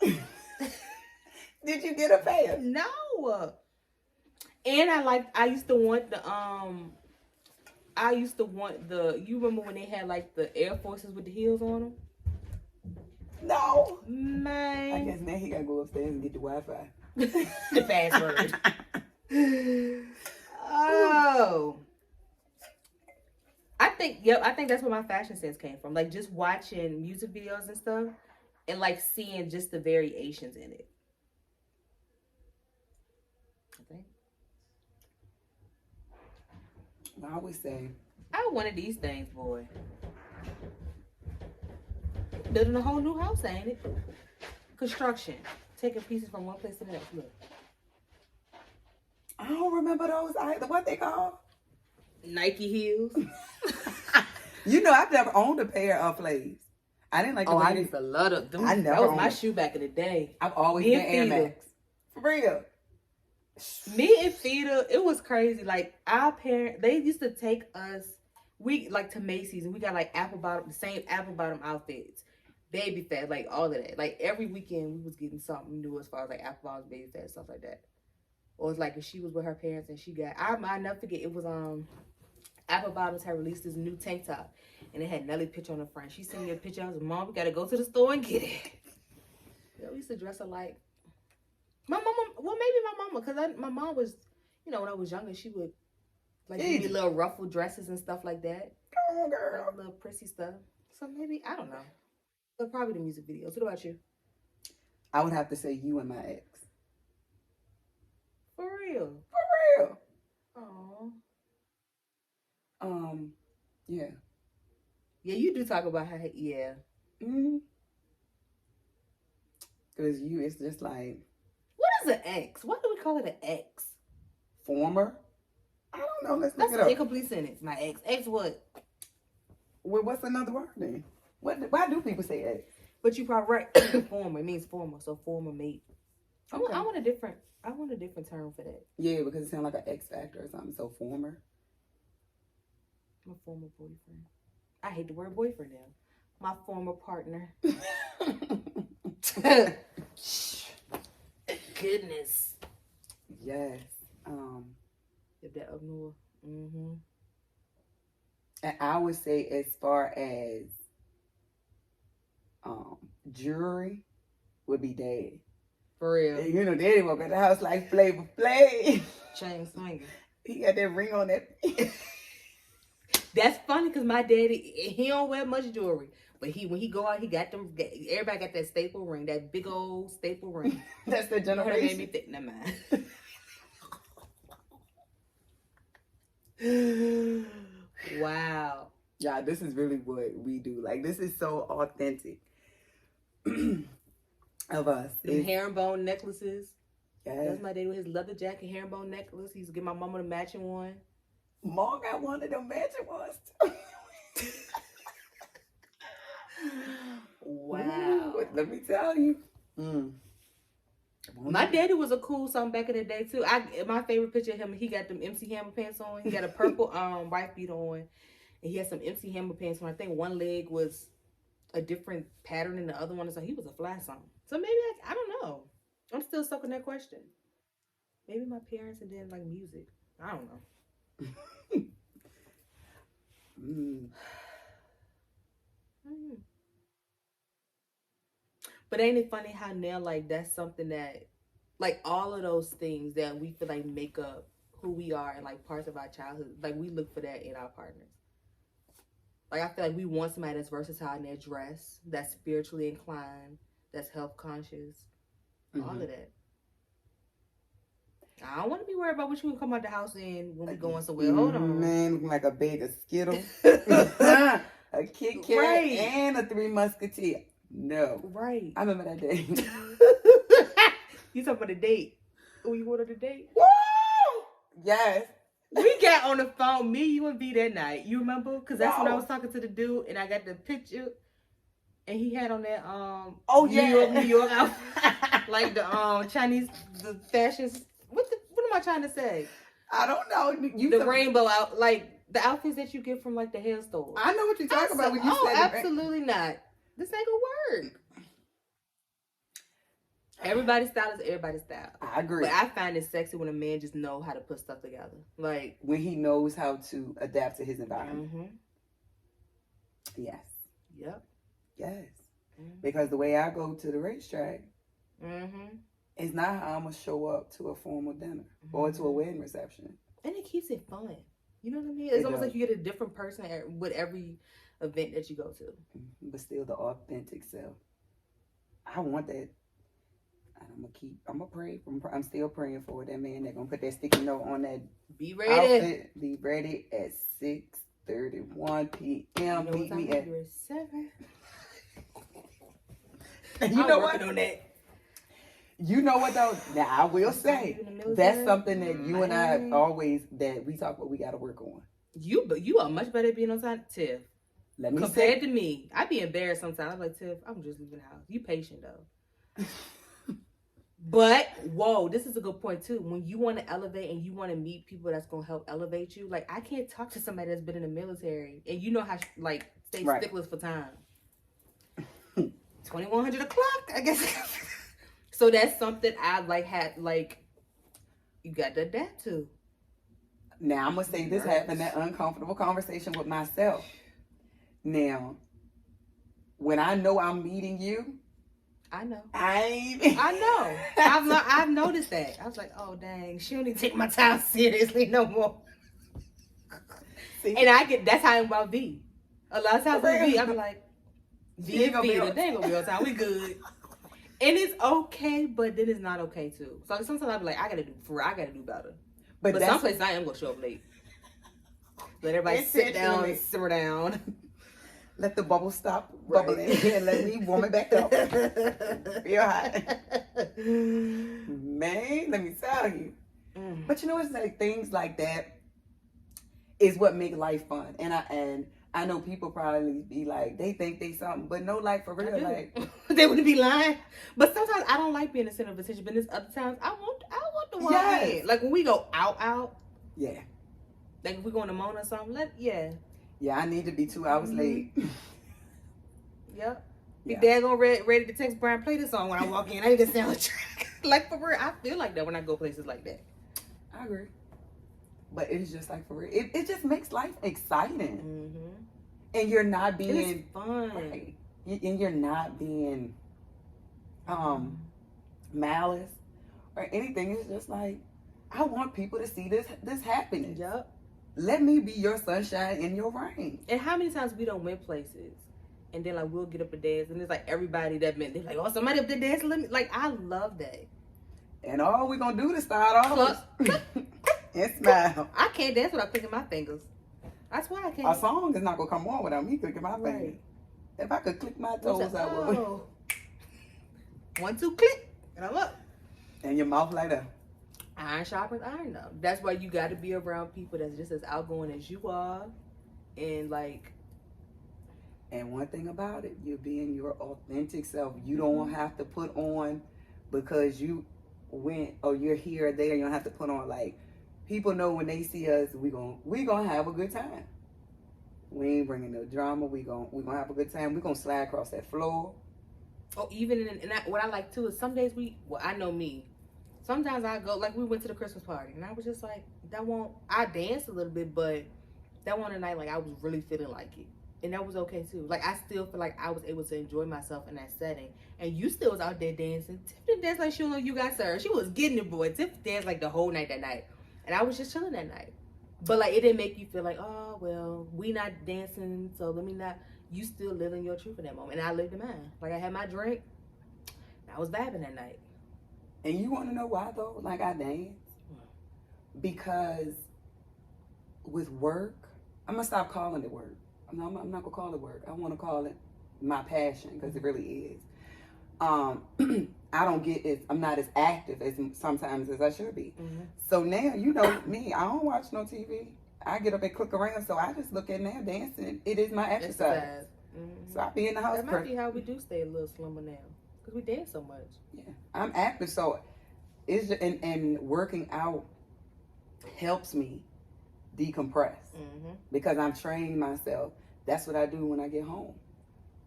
what? Did you get a pair? No. And I used to want the, you remember when they had, like, the Air Forces with the heels on them? No. Man. I guess now he gotta go upstairs and get the Wi-Fi. The password. Oh. I think that's where my fashion sense came from. Like, just watching music videos and stuff and, like, seeing just the variations in it. I think. I always say, I wanted these things, boy. Building a whole new house, ain't it? Construction. Taking pieces from one place to the next. Look. I don't remember those. What they called? Nike heels. I've never owned a pair of Flays. I didn't like. I used to love them. That was my shoe back in the day. I've always been Air Max. For real. Me and Fida, it was crazy. Like, our parents, they used to take us, to Macy's, and we got, like, the same apple bottom outfits. Baby fat, like, all of that. Like, every weekend, we was getting something new as far as, like, apple bottoms, baby fat, stuff like that. Or it's like if she was with her parents and she got, I'll never forget, it was, Apple Bottoms had released this new tank top, and it had Nelly's picture on the front. She sent me a picture. I was like, Mom, we got to go to the store and get it. We used to dress her like, my mama, well, maybe my mama, because my mom was, when I was younger, she would, like, give me little ruffled dresses and stuff like that. Oh, girl. Like, little prissy stuff. So maybe, I don't know. But probably the music videos. What about you? I would have to say you and my ex. For real? For real. Aw. Yeah. Yeah, you do talk about how, yeah. Mm-hmm. Because it's just like... What is an ex? Why do we call it an ex? Former? I don't know. Let's look it up. That's an incomplete sentence. My ex. Ex what? Well, what's another word then? Why do people say ex? But you probably right. Former. It means former. So former mate. Okay. I want a different term for that. Yeah, because it sounds like an X Factor or something. So former. My former boyfriend. I hate the word boyfriend now. My former partner. Goodness. Yes. If that up north. Mm-hmm. And I would say as far as jewelry would be Daddy. For real. And you know, Daddy walk at the house like Flavor Flav. Chain swinging. He got that ring on that. That's funny because my daddy, he don't wear much jewelry. But when he go out, he got them. Everybody got that staple ring, that big old staple ring. That's the generation. Made me think, never mind. Wow. Yeah, this is really what we do. Like, this is so authentic of us. Them herringbone necklaces. Yes. That's my daddy with his leather jacket, herringbone necklace. He used to give my mama the matching one. Mom got one of them matching ones too. Wow. Ooh, let me tell you. My daddy was a cool something back in the day too. My favorite picture of him, he got them MC Hammer pants on. He got a purple wife beater on. And he had some MC Hammer pants on. I think one leg was a different pattern than the other one. So he was a fly song. So maybe I don't know. I'm still stuck on that question. Maybe my parents and then like music. I don't know. But ain't it funny how now like that's something that like all of those things that we feel like make up who we are and like parts of our childhood, like we look for that in our partners. Like I feel like we want somebody that's versatile in their dress, that's spiritually inclined, that's health conscious, all of that. I don't want to be worried about what you can come out the house in when we going somewhere. Hold on. Man, looking like a bag of Skittles, a Kit Kat, Right. and a Three Musketeer. No. Right. I remember that day. You talking about the date? Oh, you wanted a date? Woo! Yes. We got on the phone, me, you, and B that night. You remember? Because that's when I Wow. was talking to the dude, and I got the picture, and he had on that Oh, New yeah. York outfit, like the Chinese the fashions. What am I trying to say? I don't know. The rainbow out, like the outfits that you get from like the hair store. I know what you're talking about when you oh, said absolutely not. This ain't gonna work. Everybody's style is everybody's style. I agree. But I find it sexy when a man just know how to put stuff together. Like when he knows how to adapt to his environment. Yes. Yep. Yes. Because the way I go to the racetrack is not how I'm going to show up to a formal dinner or to a wedding reception. And it keeps it fun. You know what I mean? It's almost like you get a different person with every event that you go to. But still the authentic self. I want that. I'm gonna pray. I'm still praying for that man that gonna put that sticky note on that Be ready. outfit. Be ready at 6:31 p.m. You know Meet me at 7. And you know what? On that. You know what though? Now I will say that's something that you and I always that we talk about. We got to work on. You are much better at being on time, Tiff. Let me compared to me. I'd be embarrassed sometimes. I'm like, Tiff, I'm just leaving the house. You patient though. But whoa, this is a good point too. When you want to elevate and you want to meet people that's gonna help elevate you, like I can't talk to somebody that's been in the military and you know how stay sticklers for time. 2100 o'clock, I guess. So that's something I you got to adapt to. Now I'm gonna say this having that uncomfortable conversation with myself. Now, when I know I'm meeting you. I know. I know. I've noticed that. I was like, oh dang, she don't even take my time seriously no more. See? And that's how I'm about V. A lot of times with V, I'm like, V and V, they ain't gonna be on time. We good. And it's okay, but then it's not okay too. So sometimes I be like, I gotta do better. But some places I am gonna show up late. Let everybody sit down and simmer down. Let the bubble stop bubbling and let me warm it back up. Real hot. Man, let me tell you. But you know, it's like things like that is what make life fun. And I know people probably be like, they think they something, but no, like for real, like they wouldn't be lying. But sometimes I don't like being the center of attention. But there's other times I want the one in. Like when we go out. Yeah. Like if we going to Mona or something, Yeah, I need to be 2 hours late. Yep. Be Yeah. daggone ready to text Brian, play this song when I walk in. I need a soundtrack. Like, for real, I feel like that when I go places like that. I agree. But it's just like for real. It just makes life exciting. Mm-hmm. And you're not being... It's fun. Right. And you're not being malice or anything. It's just like, I want people to see this happiness. Yep. Let me be your sunshine in your rain. And how many times we don't went places and then like we'll get up and dance and it's like everybody that meant they're like, oh, somebody up there dancing. Like, I love that. And all we're gonna do to start off and smile. I can't dance without clicking my fingers. That's why I can't. A song is not gonna come on without me clicking my fingers. If I could click my toes, I would. 1, 2, click, and I'm up. And your mouth like that. Iron sharpens iron, though. That's why you got to be around people that's just as outgoing as you are, and like. And one thing about it, you're being your authentic self. You don't have to put on because you went or you're here or there. You don't have to put on like people know when they see us. We gonna have a good time. We ain't bringing no drama. We gonna have a good time. We gonna slide across that floor. Oh, even what I like too is some days I know me. Sometimes I go, like we went to the Christmas party and I was just like, I danced a little bit, but that one night, like I was really feeling like it. And that was okay too. Like I still feel like I was able to enjoy myself in that setting. And you still was out there dancing. Tiff danced like she know you got served. She was getting it, boy. Tiff danced like the whole night that night. And I was just chilling that night. But like it didn't make you feel like, oh well, we not dancing, so let me not. You still living your truth in that moment. And I lived in mine. Like I had my drink. And I was vibing that night. And you want to know why though? Like I dance because with work, I'm gonna stop calling it work. I'm not gonna call it work. I want to call it my passion because it really is. I don't get it. I'm not as active as sometimes as I should be. Mm-hmm. So now you know me. I don't watch no TV. I get up and click around. So I just look at now dancing. It is my exercise. Mm-hmm. So I be in the house. That might be how we do stay a little slumber now because we dance so much. Yeah, I'm active. So it's just, and working out helps me decompress because I'm training myself. That's what I do when I get home.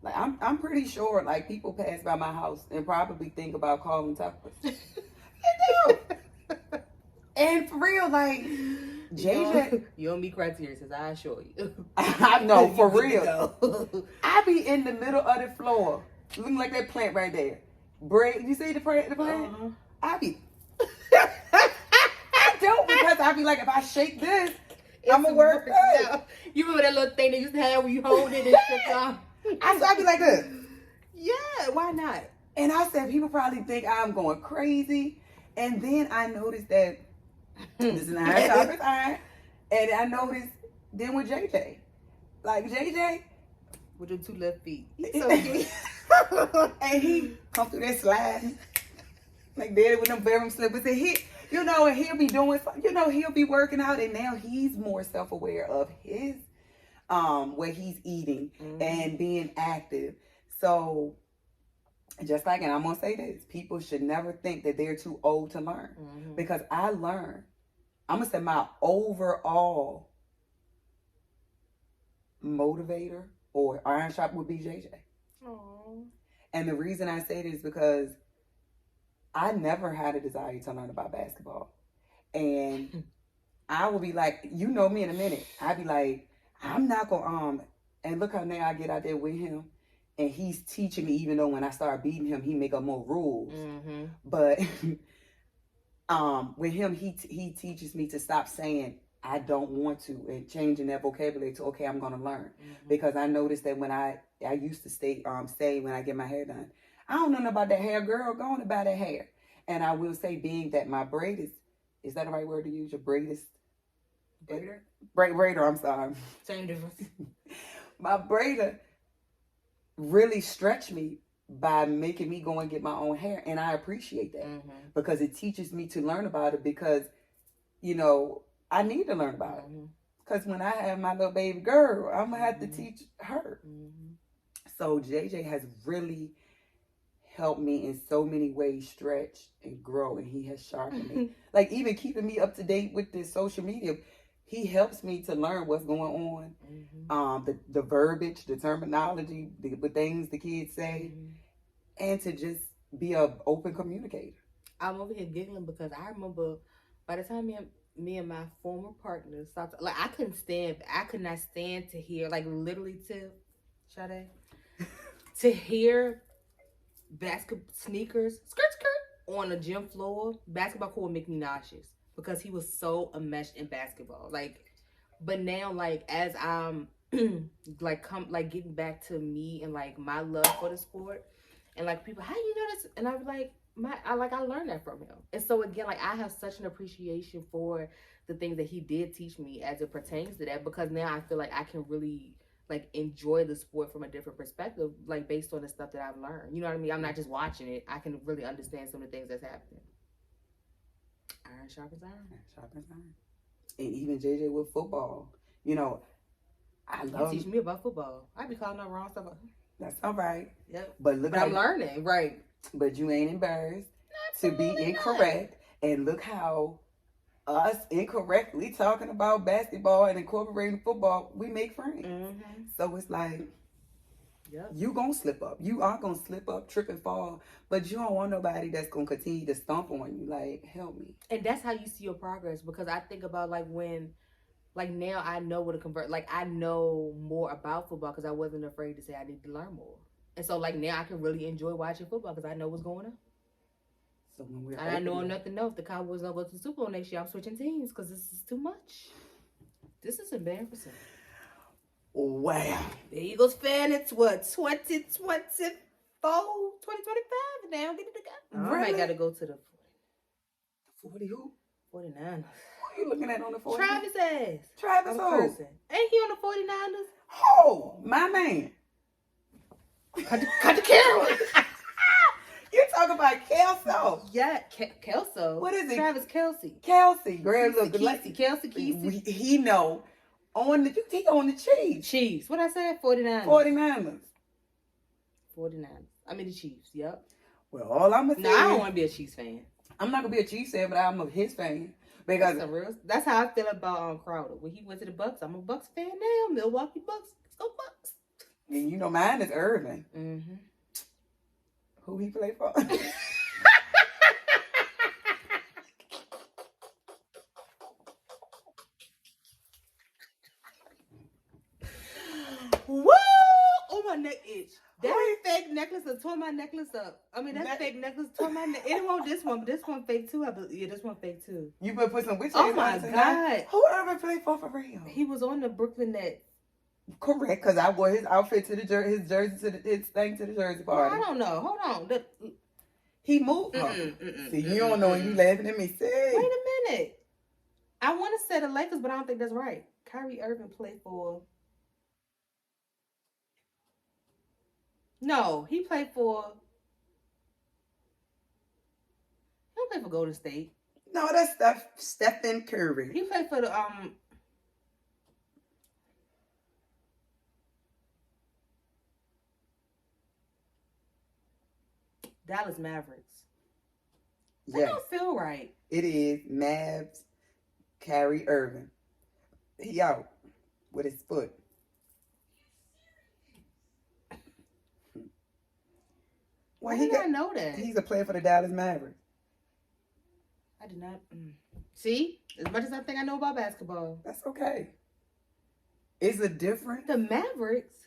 Like I'm pretty sure like people pass by my house and probably think about calling Tuckers. They do. And for real, like JJ, you don't meet criteria, says I assure you. I know for real. I be in the middle of the floor, looking like that plant right there. You see the plant? I be. I don't because I be like if I shake this, I'm gonna work good. You remember that little thing they used to have where you hold it and shit off? I be like this. Yeah, why not? And I said people probably think I'm going crazy. And then I noticed that this is an iron sharpens iron. And I noticed then with JJ. Like JJ. With your 2 left feet. He's so cute. And he come through that slide. Like daddy with them bedroom slippers. And and he'll be doing, he'll be working out. And now he's more self-aware of his what he's eating and being active. So just like, and I'm gonna say this, people should never think that they're too old to learn because I learned. I'm gonna say my overall motivator or iron shop would be JJ. Aww. And the reason I say this is because I never had a desire to learn about basketball, and I will be like, you know me in a minute. I'd be like, I'm not gonna and look how now I get out there with him and he's teaching me, even though when I start beating him, he make up more rules. But with him, he teaches me to stop saying I don't want to and changing that vocabulary to okay, I'm gonna learn. Because I noticed that when I used to say when I get my hair done, I don't know about that hair, girl, go on about that hair. And I will say being that my braid is that the right word to use? Your braid is braider, I'm sorry. Same difference. My braider really stretched me by making me go and get my own hair. And I appreciate that because it teaches me to learn about it because, I need to learn about it. Because when I have my little baby girl, I'm going to have to teach her. So JJ has really helped me in so many ways stretch and grow, and he has sharpened me. Like even keeping me up to date with this social media. he helps me to learn what's going on. The verbiage, the terminology, the things the kids say, and to just be a open communicator. I'm over here giggling because I remember by the time me and my former partner stopped, like I could not stand to hear, like literally to Sade, to hear basketball sneakers skirt on the gym floor. Basketball court would make me nauseous because he was so enmeshed in basketball. Like, but now like as I'm like getting back to me and like my love for the sport and like people, how you know this? And I was like, I learned that from him. And so again, like I have such an appreciation for the things that he did teach me as it pertains to that, because now I feel like I can really like enjoy the sport from a different perspective, like based on the stuff that I've learned. You know what I mean? I'm not just watching it. I can really understand some of the things that's happening. Iron sharpens iron. Sharpens iron. And even JJ with football. You know, I love. You teach me about football. I be calling out wrong stuff. That's all right. Yep. But look, but I'm learning, right? But you ain't embarrassed to be incorrect. Not. And look how us incorrectly talking about basketball and incorporating football, we make friends. So it's like, you gonna slip up. You are gonna slip up, trip and fall. But you don't want nobody that's gonna continue to stomp on you. Like, help me. And that's how you see your progress. Because I think about like when, like now I know what to convert. Like I know more about football because I wasn't afraid to say I need to learn more. And so like now I can really enjoy watching football because I know what's going on. So when we're and I know nothing else. If the Cowboys don't go to the Super Bowl next year, I'm switching teams because this is too much. This is embarrassing. Wow. The Eagles fan, it's what, 2024, 2025 now. Get it together. Really? I might got to go to the 40 who? 49ers. Who are you looking at on the 49ers? Travis ass. Travis who? Ain't he on the 49ers? Oh, my man. Cut the camera. You talk about Kelso. Yeah, Kelso. What is it? Travis Kelce. Kelsey. Greg look Kelsey. He know. He on the Chiefs. Chiefs. What I said? 49ers. 49ers. I mean the Chiefs. Yep. Well, all I'm gonna say. No, I don't want to be a Chiefs fan. I'm not gonna be a Chiefs fan, but I'm a his fan because that's how I feel about Crowder. When he went to the Bucks, I'm a Bucks fan now. Milwaukee Bucks. Let's go Bucks. And you know mine is Irvin. Who he play for? Woo! Oh, my neck itch. That fake necklace that tore my necklace up. I mean, that fake necklace tore my neck. It won't this one, but this one fake too. I believe. Yeah, this one fake too. You better put some witch Oh my God! Who Irvin play for real? He was on the Brooklyn Nets. Correct, because I wore his outfit to his jersey to his thing to the jersey party. No, I don't know. Hold on. He moved. See, you don't know, and you laughing at me. Say, wait a minute. I want to say the Lakers, but I don't think that's right. Kyrie Irving played for. No, he played for. He don't play for Golden State. No, that's Stephen Curry. He played for the Dallas Mavericks. That don't feel right. It is Mavs. Kyrie Irving. He out with his foot. Why did I know that? He's a player for the Dallas Mavericks. I did not. See? As much as I think I know about basketball. That's okay. It's a difference. The Mavericks.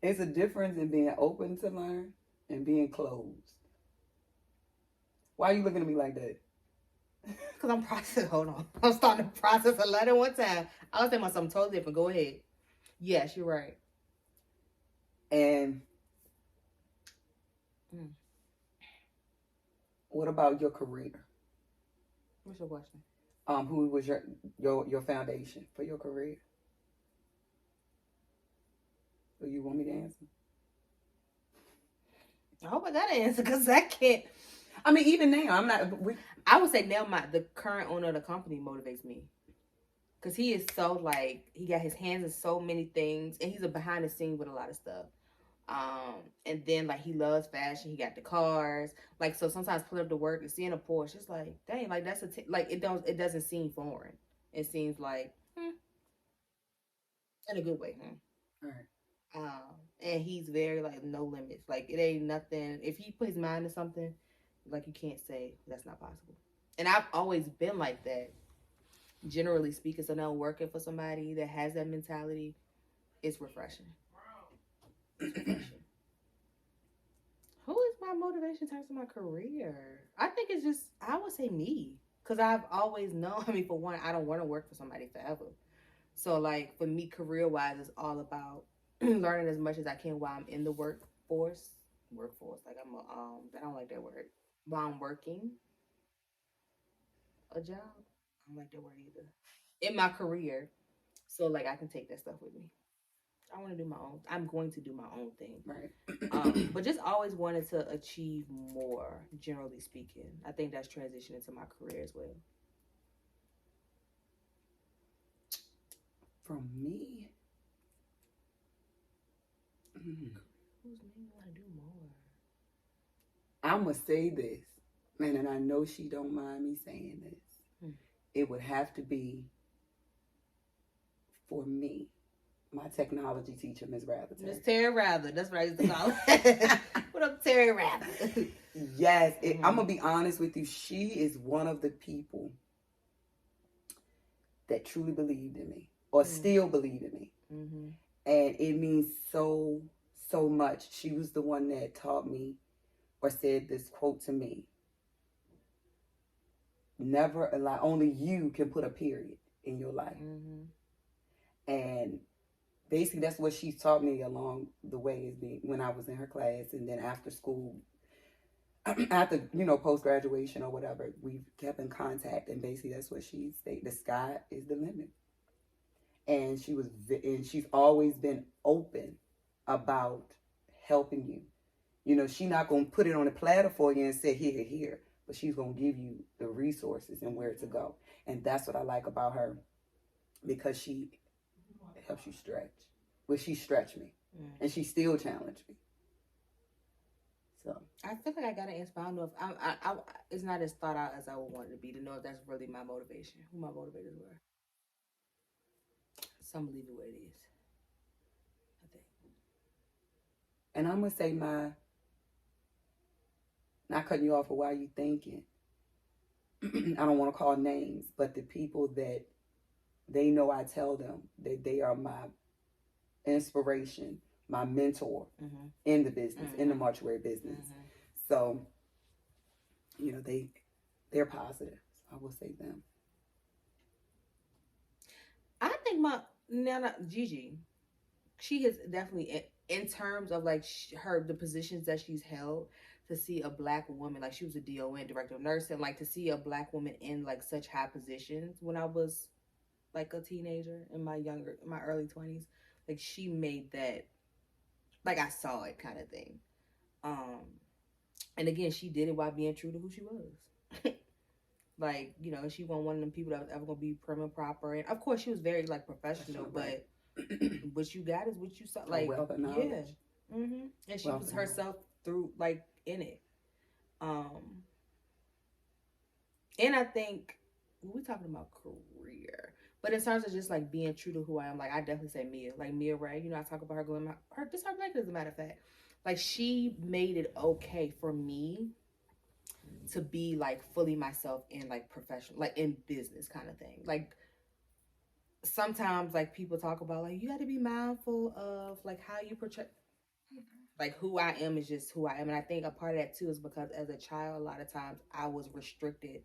It's a difference in being open to learn and being closed. Why are you looking at me like that? Because I'm processing. Hold on. I'm starting to process a letter one time. I was thinking about something totally different. Go ahead. Yes, you're right. And what about your career? What's your question? Who was your foundation for your career? So you want me to answer? I hope I got an answer because I can't. I mean, even now, I'm not. I would say now the current owner of the company motivates me. Because he is so, like, he got his hands in so many things. And he's a behind the scenes with a lot of stuff. And then, like, he loves fashion. He got the cars. Like, so sometimes pulling up to work and seeing a Porsche, it's like, dang, like, that's it doesn't seem foreign. It seems like in a good way. Right. And he's very like no limits. Like it ain't nothing. If he put his mind to something, like you can't say that's not possible. And I've always been like that, generally speaking. So now working for somebody that has that mentality, it's refreshing. It's refreshing. Who is my motivation in terms of my career? I think it's just, I would say me. Because I've always known, I mean, for one, I don't want to work for somebody forever. So, like, for me, career-wise, it's all about learning as much as I can while I'm in the workforce. Like, I don't like that word. While I'm working a job. I don't like that word either. In my career. So, like, I can take that stuff with me. I want to do my own. I'm going to do my own thing. Right. But just always wanted to achieve more, generally speaking. I think that's transitioned into my career as well. From me, Who's made me want to do more? I'm gonna say this, man, and I know she don't mind me saying this. It would have to be, for me, my technology teacher, Ms. Rather. Miss Terry Rather. That's what I used to call her. What up, Terry Rather? Yes, I'm gonna be honest with you. She is one of the people that truly believed in me, or still believe in me, and it means so much. She was the one that taught me, or said this quote to me: "Never allow. Only you can put a period in your life." And basically, that's what she taught me along the way, is being when I was in her class, and then after school, after post graduation or whatever, we kept in contact. And basically, that's what she said: the sky is the limit. And she's always been open about helping you. She's not gonna put it on a platter for you and say here, but she's gonna give you the resources and where to go. And that's what I like about her, because she helps you stretch. Well, she stretched me, and she still challenged me. So I feel like I gotta answer. I don't know if I it's not as thought out as I would want it to be, to know if that's really my motivation. Who my motivators were. Some believe it what it is, I think. And I'm gonna say not cutting you off for while you thinking. I don't want to call names, but the people that they know, I tell them that they are my inspiration, my mentor in the business, in the mortuary business. So, they're positive. I will say them. I think Gigi, she has definitely, in terms of like the positions that she's held, to see a black woman, like she was a DON, director of nursing, like to see a black woman in like such high positions when I was like a teenager in my early 20s, like she made that, like I saw it kind of thing. And again, she did it while being true to who she was. Like, she wasn't one of them people that was ever gonna be prim and proper, and of course she was very like professional, but what you got is what you saw, like, yeah. And she was herself through, like, in it. And I think we're talking about career, but in terms of just like being true to who I am, like I definitely say Mia, like Mia Ray. I talk about her going, this her black, as a matter of fact. Like she made it okay for me to be like fully myself in like professional, like in business kind of thing. Like sometimes like people talk about like you got to be mindful of like how you portray. Like who I am is just who I am, and I think a part of that too is because as a child, a lot of times I was restricted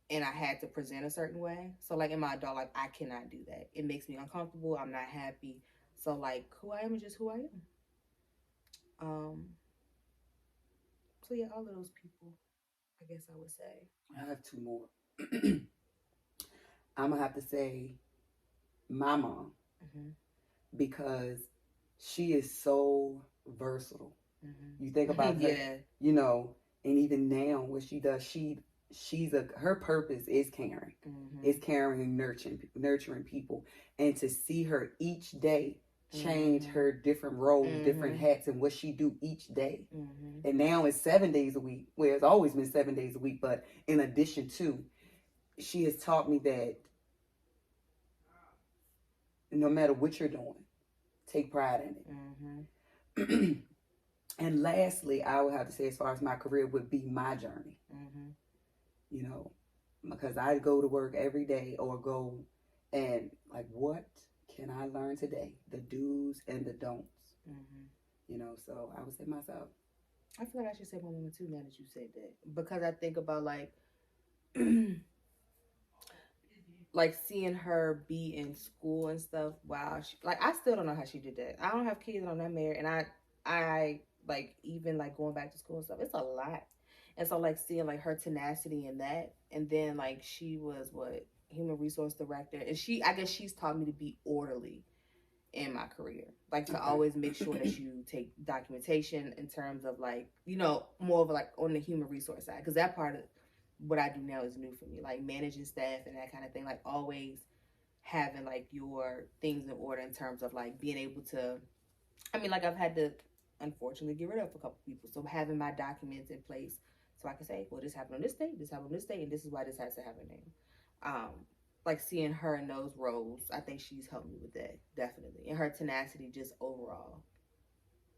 and I had to present a certain way. So like in my adult life, I cannot do that. It makes me uncomfortable. I'm not happy. So like who I am is just who I am. So yeah, all of those people, I guess I would say. I have two more. I'm gonna have to say my mom, because she is so versatile. You think about her, and even now what she does, her purpose is caring. Is caring and nurturing people. And to see her each day change her different roles, different hats, and what she do each day. And now it's 7 days a week, where it's always been 7 days a week, but in addition to, she has taught me that no matter what you're doing, take pride in it. Mm-hmm. And lastly, I would have to say, as far as my career, would be my journey. Mm-hmm. You know, because I go to work every day or go and like, what can I learn today? The do's and the don'ts. Mm-hmm. You know, so I would say myself. I feel like I should say my mama too now that you said that, because I think about like like seeing her be in school and stuff. Wow, like I still don't know how she did that. I don't have kids, I'm not married, and I like even like going back to school and stuff. It's a lot, and so like seeing like her tenacity in that, and then like she was what human resource director, and I guess she's taught me to be orderly in my career, like to always make sure that you take documentation in terms of like, you know, more of like on the human resource side, because that part of what I do now is new for me, like managing staff and that kind of thing, like always having like your things in order in terms of like being able to, I mean, like I've had to unfortunately get rid of a couple people, so having my documents in place so I can say, well, this happened on this date, this happened on this date, and this is why this has to happen now. Like seeing her in those roles, I think she's helped me with that, definitely. And her tenacity just overall.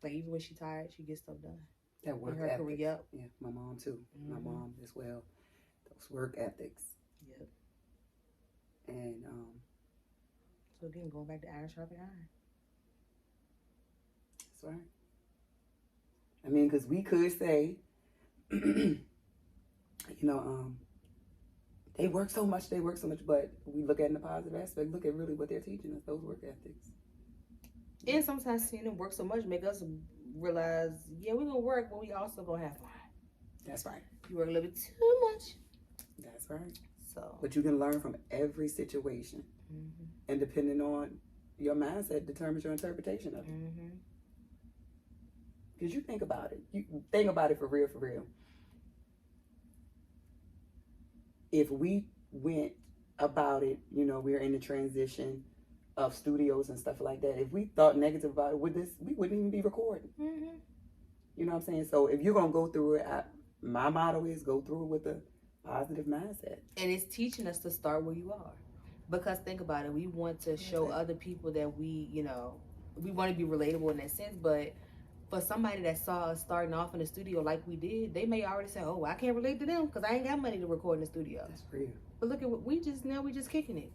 Like even when she's tired, she gets stuff done. That work her ethic. Career, yep. Yeah, my mom too. Mm-hmm. My mom as well. Those work ethics. Yep. And so again, going back to iron sharpen iron. That's right. I mean, because we could say, you know, they work so much, but we look at it in the positive aspect. Look at really what they're teaching us, those work ethics. And sometimes seeing them work so much make us realize, yeah, we're going to work, but we also going to have fun. That's right. You work a little bit too much. That's right. So, but you can learn from every situation. Mm-hmm. And depending on your mindset determines your interpretation of it. Because you think about it. You think about it for real, for real. If we went about it, you know, we're in the transition of studios and stuff like that. If we thought negative about it, we wouldn't even be recording. Mm-hmm. You know what I'm saying? So if you're going to go through it, my motto is go through it with a positive mindset. And it's teaching us to start where you are. Because think about it, we want to show other people that we, you know, we want to be relatable in that sense, but for somebody that saw us starting off in the studio like we did, they may already say, oh, well, I can't relate to them because I ain't got money to record in the studio. That's real. But look at what we just kicking it.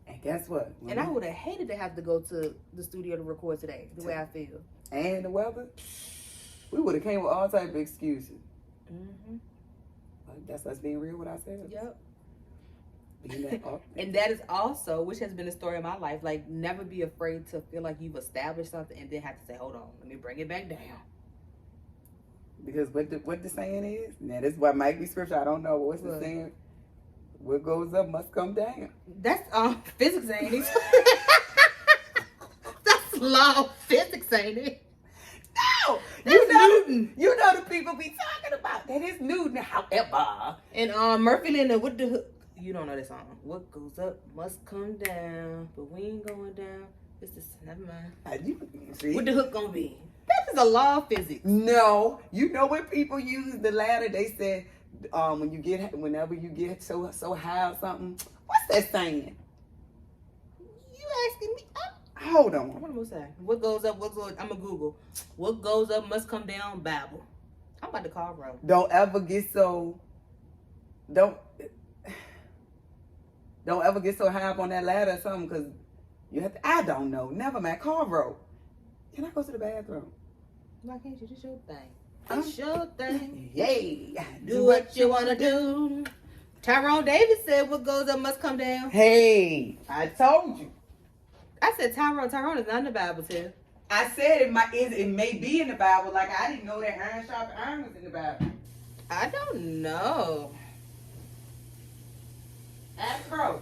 And guess what? And I would have hated to have to go to the studio to record today, the way I feel. And the weather, we would have came with all type of excuses. Mm-hmm. Like, that's us being real with ourselves. Yep. That and that is also, which has been the story of my life, like never be afraid to feel like you've established something and then have to say, hold on, let me bring it back down. Because what the saying is, now this is what might be scripture, I don't know, what's the saying? What goes up must come down. That's physics, ain't it? That's law of physics, ain't it? No, Newton. You know the people be talking about that is Newton. However, and Murphy and what the you don't know this song. What goes up must come down, but we ain't going down. It's just never mind. What the hook gonna be? That is a law of physics. No, you know when people use the ladder, they said whenever you get so high or something. What's that saying? You asking me? Hold on. What am I saying? What goes up? I'm gonna Google. What goes up must come down. Bible. I'm about to call bro. Don't ever get so. Don't ever get so high up on that ladder or something, because you have to. I don't know. Never mind. Call bro. Can I go to the bathroom? Why can't you? Just your thing. It's your thing. Yay. Do what you want to do. Tyrone Davis said what goes up must come down. Hey, I told you. I said Tyrone. Tyrone is not in the Bible, too. I said it may be in the Bible. Like, I didn't know that iron sharpens iron was in the Bible. I don't know. Ask bro.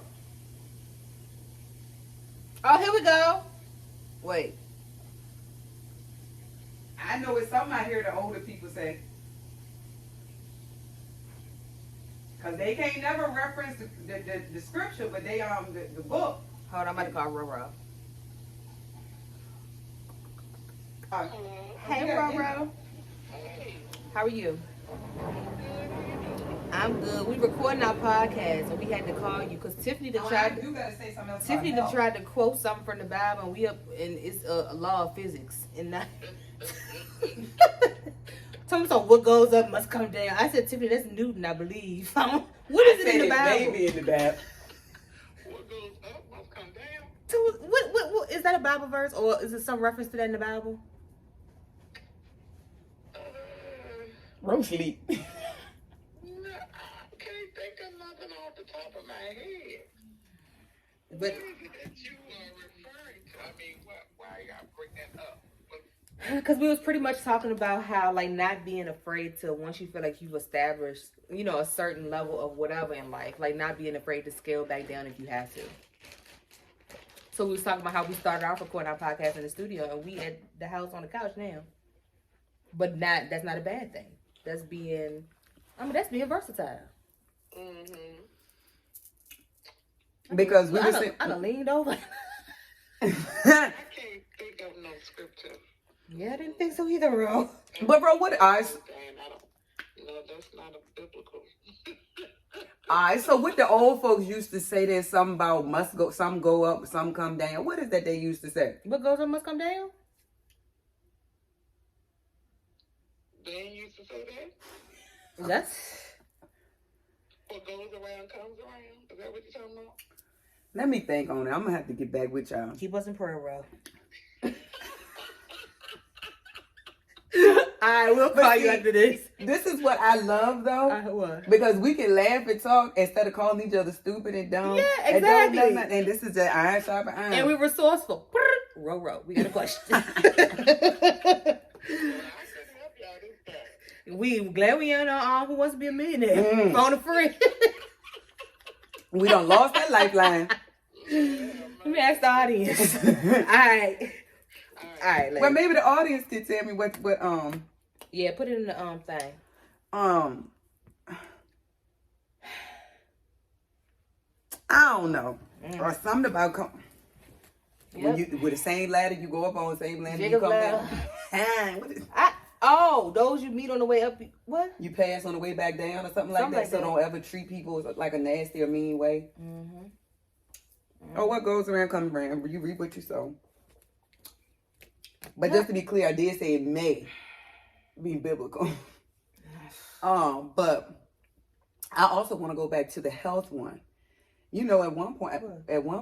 Oh, here we go. Wait. I know it's something I hear the older people say. Because they can't never reference the scripture, but they the book. Hold on, I'm about to call Roro. Hey, Roro. How are you? I'm good. We recording our podcast, and we had to call you because Tiffany tried to quote something from the Bible, and it's a law of physics, and not. Tell me what goes up must come down. I said, Tiffany, that's Newton, I believe. What is it in the Bible? Maybe in the Bible. What goes up must come down. What is that a Bible verse, or is it some reference to that in the Bible? Roast sleep. No, I can't think of nothing off the top of my head. But What is it that you are referring to? I mean, why y'all bring that up? because we was pretty much talking about how like not being afraid to once you feel like you've established, a certain level of whatever in life, like not being afraid to scale back down if you have to. So we was talking about how we started off recording our podcast in the studio, and we at the house on the couch now. But that's not a bad thing. That's being versatile. Mm-hmm. Because we I were done leaned over. I can't think of no scripture. Yeah, I didn't think so either, bro. But bro, what eyes? No, that's not a biblical. Alright, so what the old folks used to say, there's something about some go up, some come down. What is that they used to say? What goes up must come down? They used to say that. That's What goes around comes around. Is that what you're talking about? Let me think on it. I'm gonna have to get back with y'all. keep us in prayer, bro. Alright, we'll call you after this. This is what I love though. What? Because we can laugh and talk instead of calling each other stupid and dumb. Yeah, And exactly. don't know nothing. And this is the iron sharpen iron. And we're resourceful. Row. We got a question. Well, I couldn't help y'all this time. We glad we ain't on Who Wants to Be a Millionaire. Phone a friend. We done lost that lifeline. Let me ask the audience. Alright. Alright, Well, maybe the audience can tell me what yeah, put it in the thing. I don't know. Or something about when Yep. you with the same ladder you go up on, the same ladder you Jiggle come down. ladder. What is, Those you meet on the way up. What? you pass on the way back down or something like Something that. like So that. don't ever treat people like a nasty or mean way. Mm-hmm. Or what goes around comes around. You reap what you sow. But just to be clear, I did say it may be biblical. But I also want to go back to the health one. At one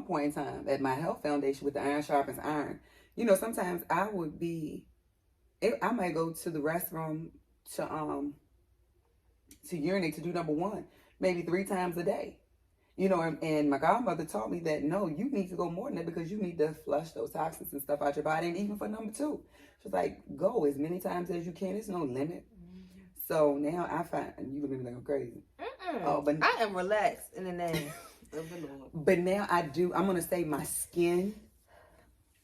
point in time, at my health foundation with the Iron Sharpens Iron, sometimes I might go to the restroom to urinate to do number one, maybe 3 times a day. And my godmother taught me that, no, you need to go more than that because you need to flush those toxins and stuff out your body. And even for number 2, she's like, go as many times as you can. There's no limit. So now I find, and you look at me like I'm crazy. But I am relaxed in the name of the Lord. But now I'm going to say my skin,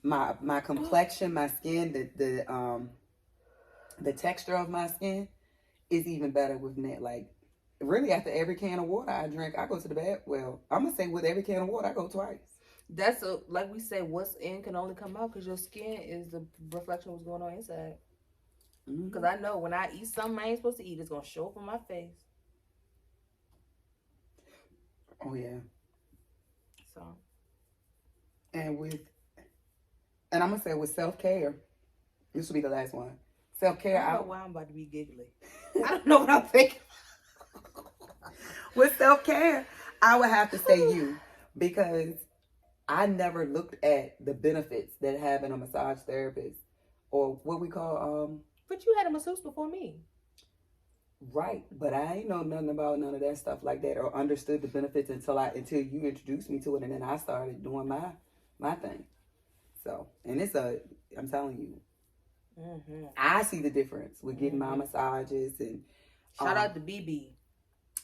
my complexion, my skin, the texture of my skin is even better with that. Like, really, after every can of water I drink, I go to the bath. Well, I'm going to say with every can of water, I go twice. That's like we say, what's in can only come out because your skin is the reflection of what's going on inside. Because I know when I eat something I ain't supposed to eat, it's going to show up on my face. Oh, yeah. So. And I'm going to say with self-care, this will be the last one. Self-care, I don't know why I'm about to be giggly. I don't know what I'm thinking. With self-care, I would have to say you, because I never looked at the benefits that having a massage therapist or what we call But you had a masseuse before me. Right, but I ain't know nothing about none of that stuff like that or understood the benefits until you introduced me to it, and then I started doing my thing. So, and I'm telling you, I see the difference with getting my massages and shout out to BB.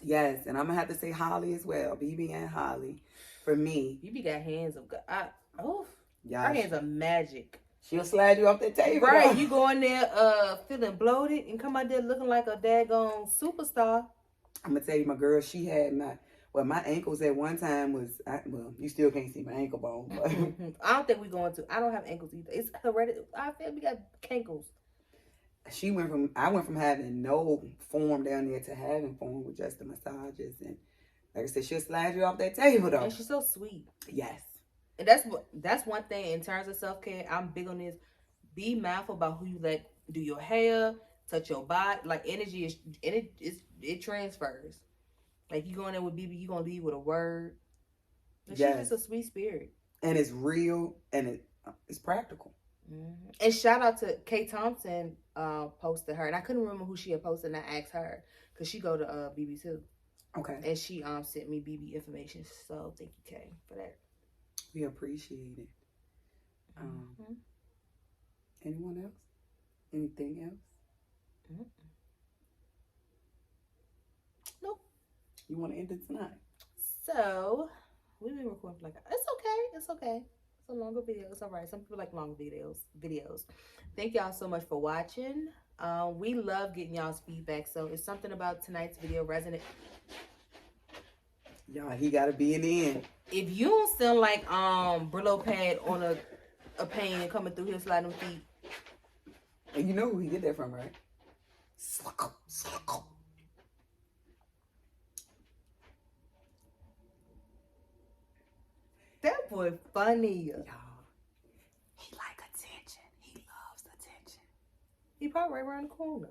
Yes, and I'm gonna have to say Holly as well, BB and Holly, for me. BB got hands of God. Yeah, her hands are magic. She'll slide you off that table. Right, you go in there feeling bloated and come out there looking like a daggone superstar. I'm gonna tell you, my girl, she had my ankles at one time you still can't see my ankle bone. But I don't think we're going to. I don't have ankles either. It's hereditary. I feel we got cankles. I went from having no form down there to having form with just the massages. And like I said, she'll slide you off that table though. And she's so sweet. Yes. And that's one thing in terms of self-care. I'm big on this. Be mindful about who you let do your hair, touch your body. Like energy it transfers. Like you going there with BB, you gonna leave with a word. And she's just a sweet spirit. And it's real and it's practical. Mm-hmm. And shout out to Kay Thompson posted her, and I couldn't remember who she had posted, and I asked her because she go to BB too. Okay. And she sent me BB information. So thank you, Kay, for that. We appreciate it. Anyone else? Anything else? Mm-hmm. Nope. You want to end it tonight? So we've been recording for it's okay. It's a longer video. It's all right. Some people like long videos. Thank y'all so much for watching. We love getting y'all's feedback. So if something about tonight's video resonate, y'all, he gotta be in the end. If you don't sound like Brillo pad on a pane coming through his sliding feet. And you know who he get that from, right? Sluckle. That boy funny. Y'all, he like attention. He loves attention. He probably right around the corner.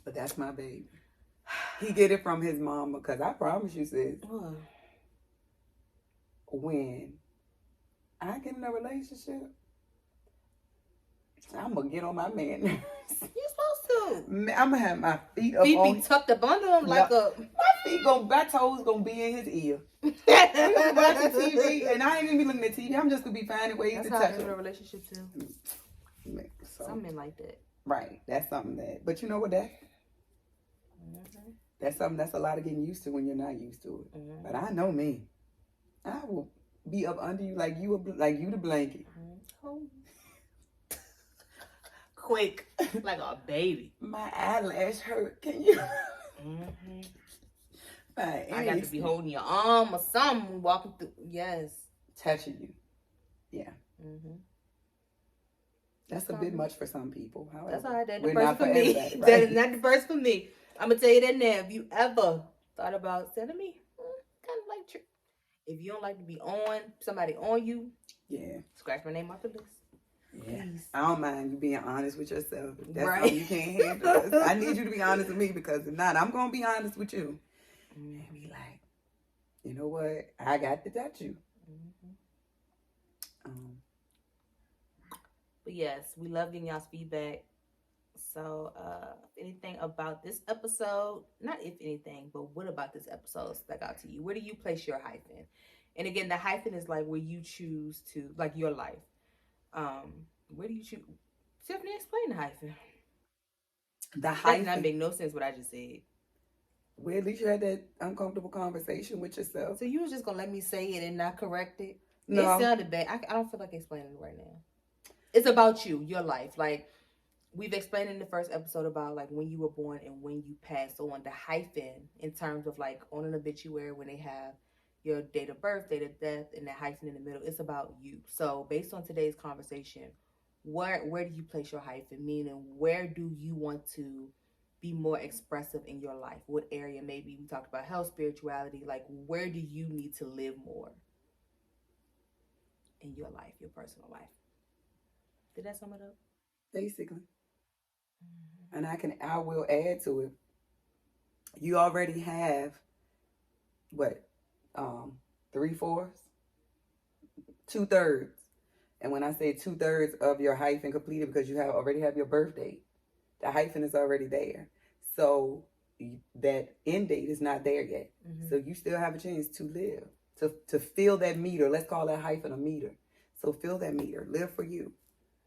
But that's my baby. He get it from his mama, because I promise you, sis, when I get in a relationship, I'm going to get on my man nerves. You're supposed to. I'm going to have my feet up feet on... be tucked up under him like a... My toes going to be in his ear. We're going to watch the TV, and I ain't going to be looking at TV. I'm just going to be finding ways to touch him. That's how in a relationship, too. So, some men like that. Right. That's something that... But you know what that... Mm-hmm. That's something that's a lot of getting used to when you're not used to it. Mm-hmm. But I know me. I will be up under you like you the blanket. Mm-hmm. Quick, like a baby. My eyelash hurt. Can you? Mm-hmm. I got to be holding your arm or something, walking through. Yes. Touching you. Yeah. Mm-hmm. That's a bit much for some people. However, that's all right. That's the we're person not for for me. everybody, right? That is not the person for me. I'm going to tell you that now. If you ever thought about sending me, kind of like, if you don't like to be on, somebody on you, yeah, scratch my name off the list. Yeah. Please. I don't mind you being honest with yourself. If that's right. something you can't handle. I need you to be honest with me, because if not, I'm going to be honest with you. Mm-hmm. And be like, you know what? I got to touch you. Mm-hmm. But yes, we love getting y'all's feedback. So, anything about this episode, not if anything, but what about this episode stuck out to you? Where do you place your hyphen? And again, the hyphen is like where you choose to, like your life. Where do you choose? Tiffany, explain the hyphen. The hyphen. That does not make no sense what I just said. Well, at least you had that uncomfortable conversation with yourself. So you was just going to let me say it and not correct it? No. It sounded bad. I don't feel like explaining it right now. It's about you, your life. Like, we've explained in the first episode about, like, when you were born and when you passed on. The hyphen, in terms of, like, on an obituary when they have your date of birth, date of death, and the hyphen in the middle. It's about you. So, based on today's conversation, where do you place your hyphen? Meaning, where do you want to be more expressive in your life? What area? Maybe we talked about health, spirituality. Like, where do you need to live more in your life, your personal life? Did that sum it up? Basically. Mm-hmm. And I will add to it. You already have, what, 3/4? 2/3. And when I say 2/3 of your hyphen completed, because you already have your birth date, the hyphen is already there. So that end date is not there yet. Mm-hmm. So you still have a chance to live, to fill that meter. Let's call that hyphen a meter. So fill that meter. Live for you.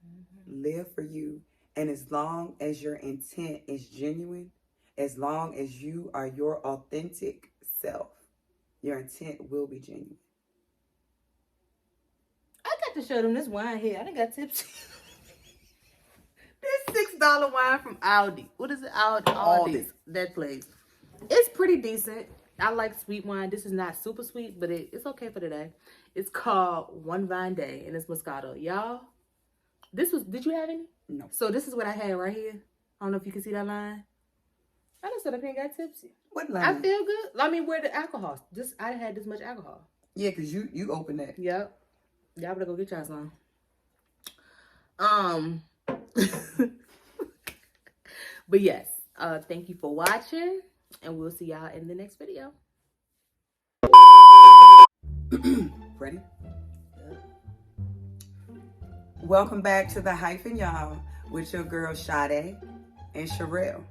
Mm-hmm. Live for you. And as long as your intent is genuine, as long as you are your authentic self, your intent will be genuine. I got to show them this wine here. I done got tipsy. This $6 wine from Aldi. What is it? Aldi. That place. It's pretty decent. I like sweet wine. This is not super sweet, but it's okay for today. It's called One Vine Day, and it's Moscato. Y'all, Did you have any? No. So this is what I had right here. I don't know if you can see that line. I just said I can't get tipsy. What line? I feel good. I mean, where the alcohol? I had this much alcohol. Yeah, because you opened that. Yep. Y'all better go get y'all some. But yes, thank you for watching, and we'll see y'all in the next video. Ready? Welcome back to the Hyphen, y'all, with your girl Sade and Cherelle.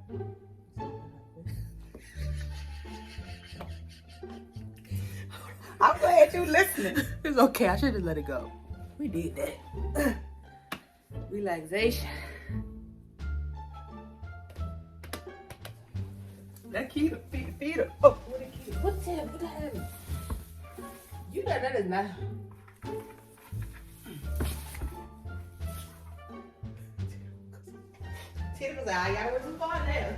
I'm glad you listening. It's okay. I should have let it go. We did that. Relaxation. That key to feed her. Oh, What the key? What's that? What the hell? You know that is not. Tina was like, I gotta go too far now.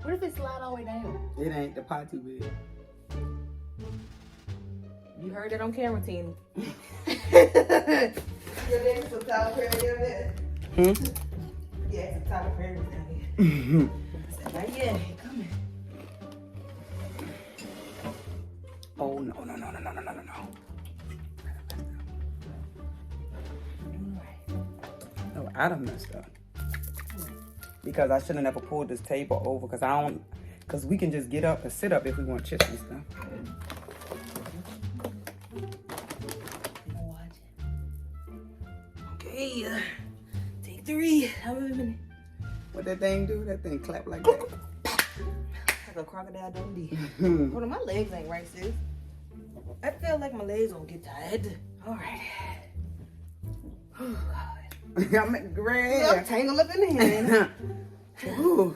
What if it slide all the way down? it ain't the pot too big. You heard that on camera, Tina. Your name is some Tyler Perry down there. Yeah, some Tyler Perry down here. I said, not yet. Come here. Oh no. No, I done messed up. Because I should have never pulled this table over because we can just get up and sit up if we want chips and stuff. Okay, take 3. How many minutes? What that thing do? That thing clap like that. Like a crocodile Dundee. Hold on, my legs ain't right, sis. I feel like my legs gonna get tired. All right. I'm I'm great. tangled up in the hand. Ooh.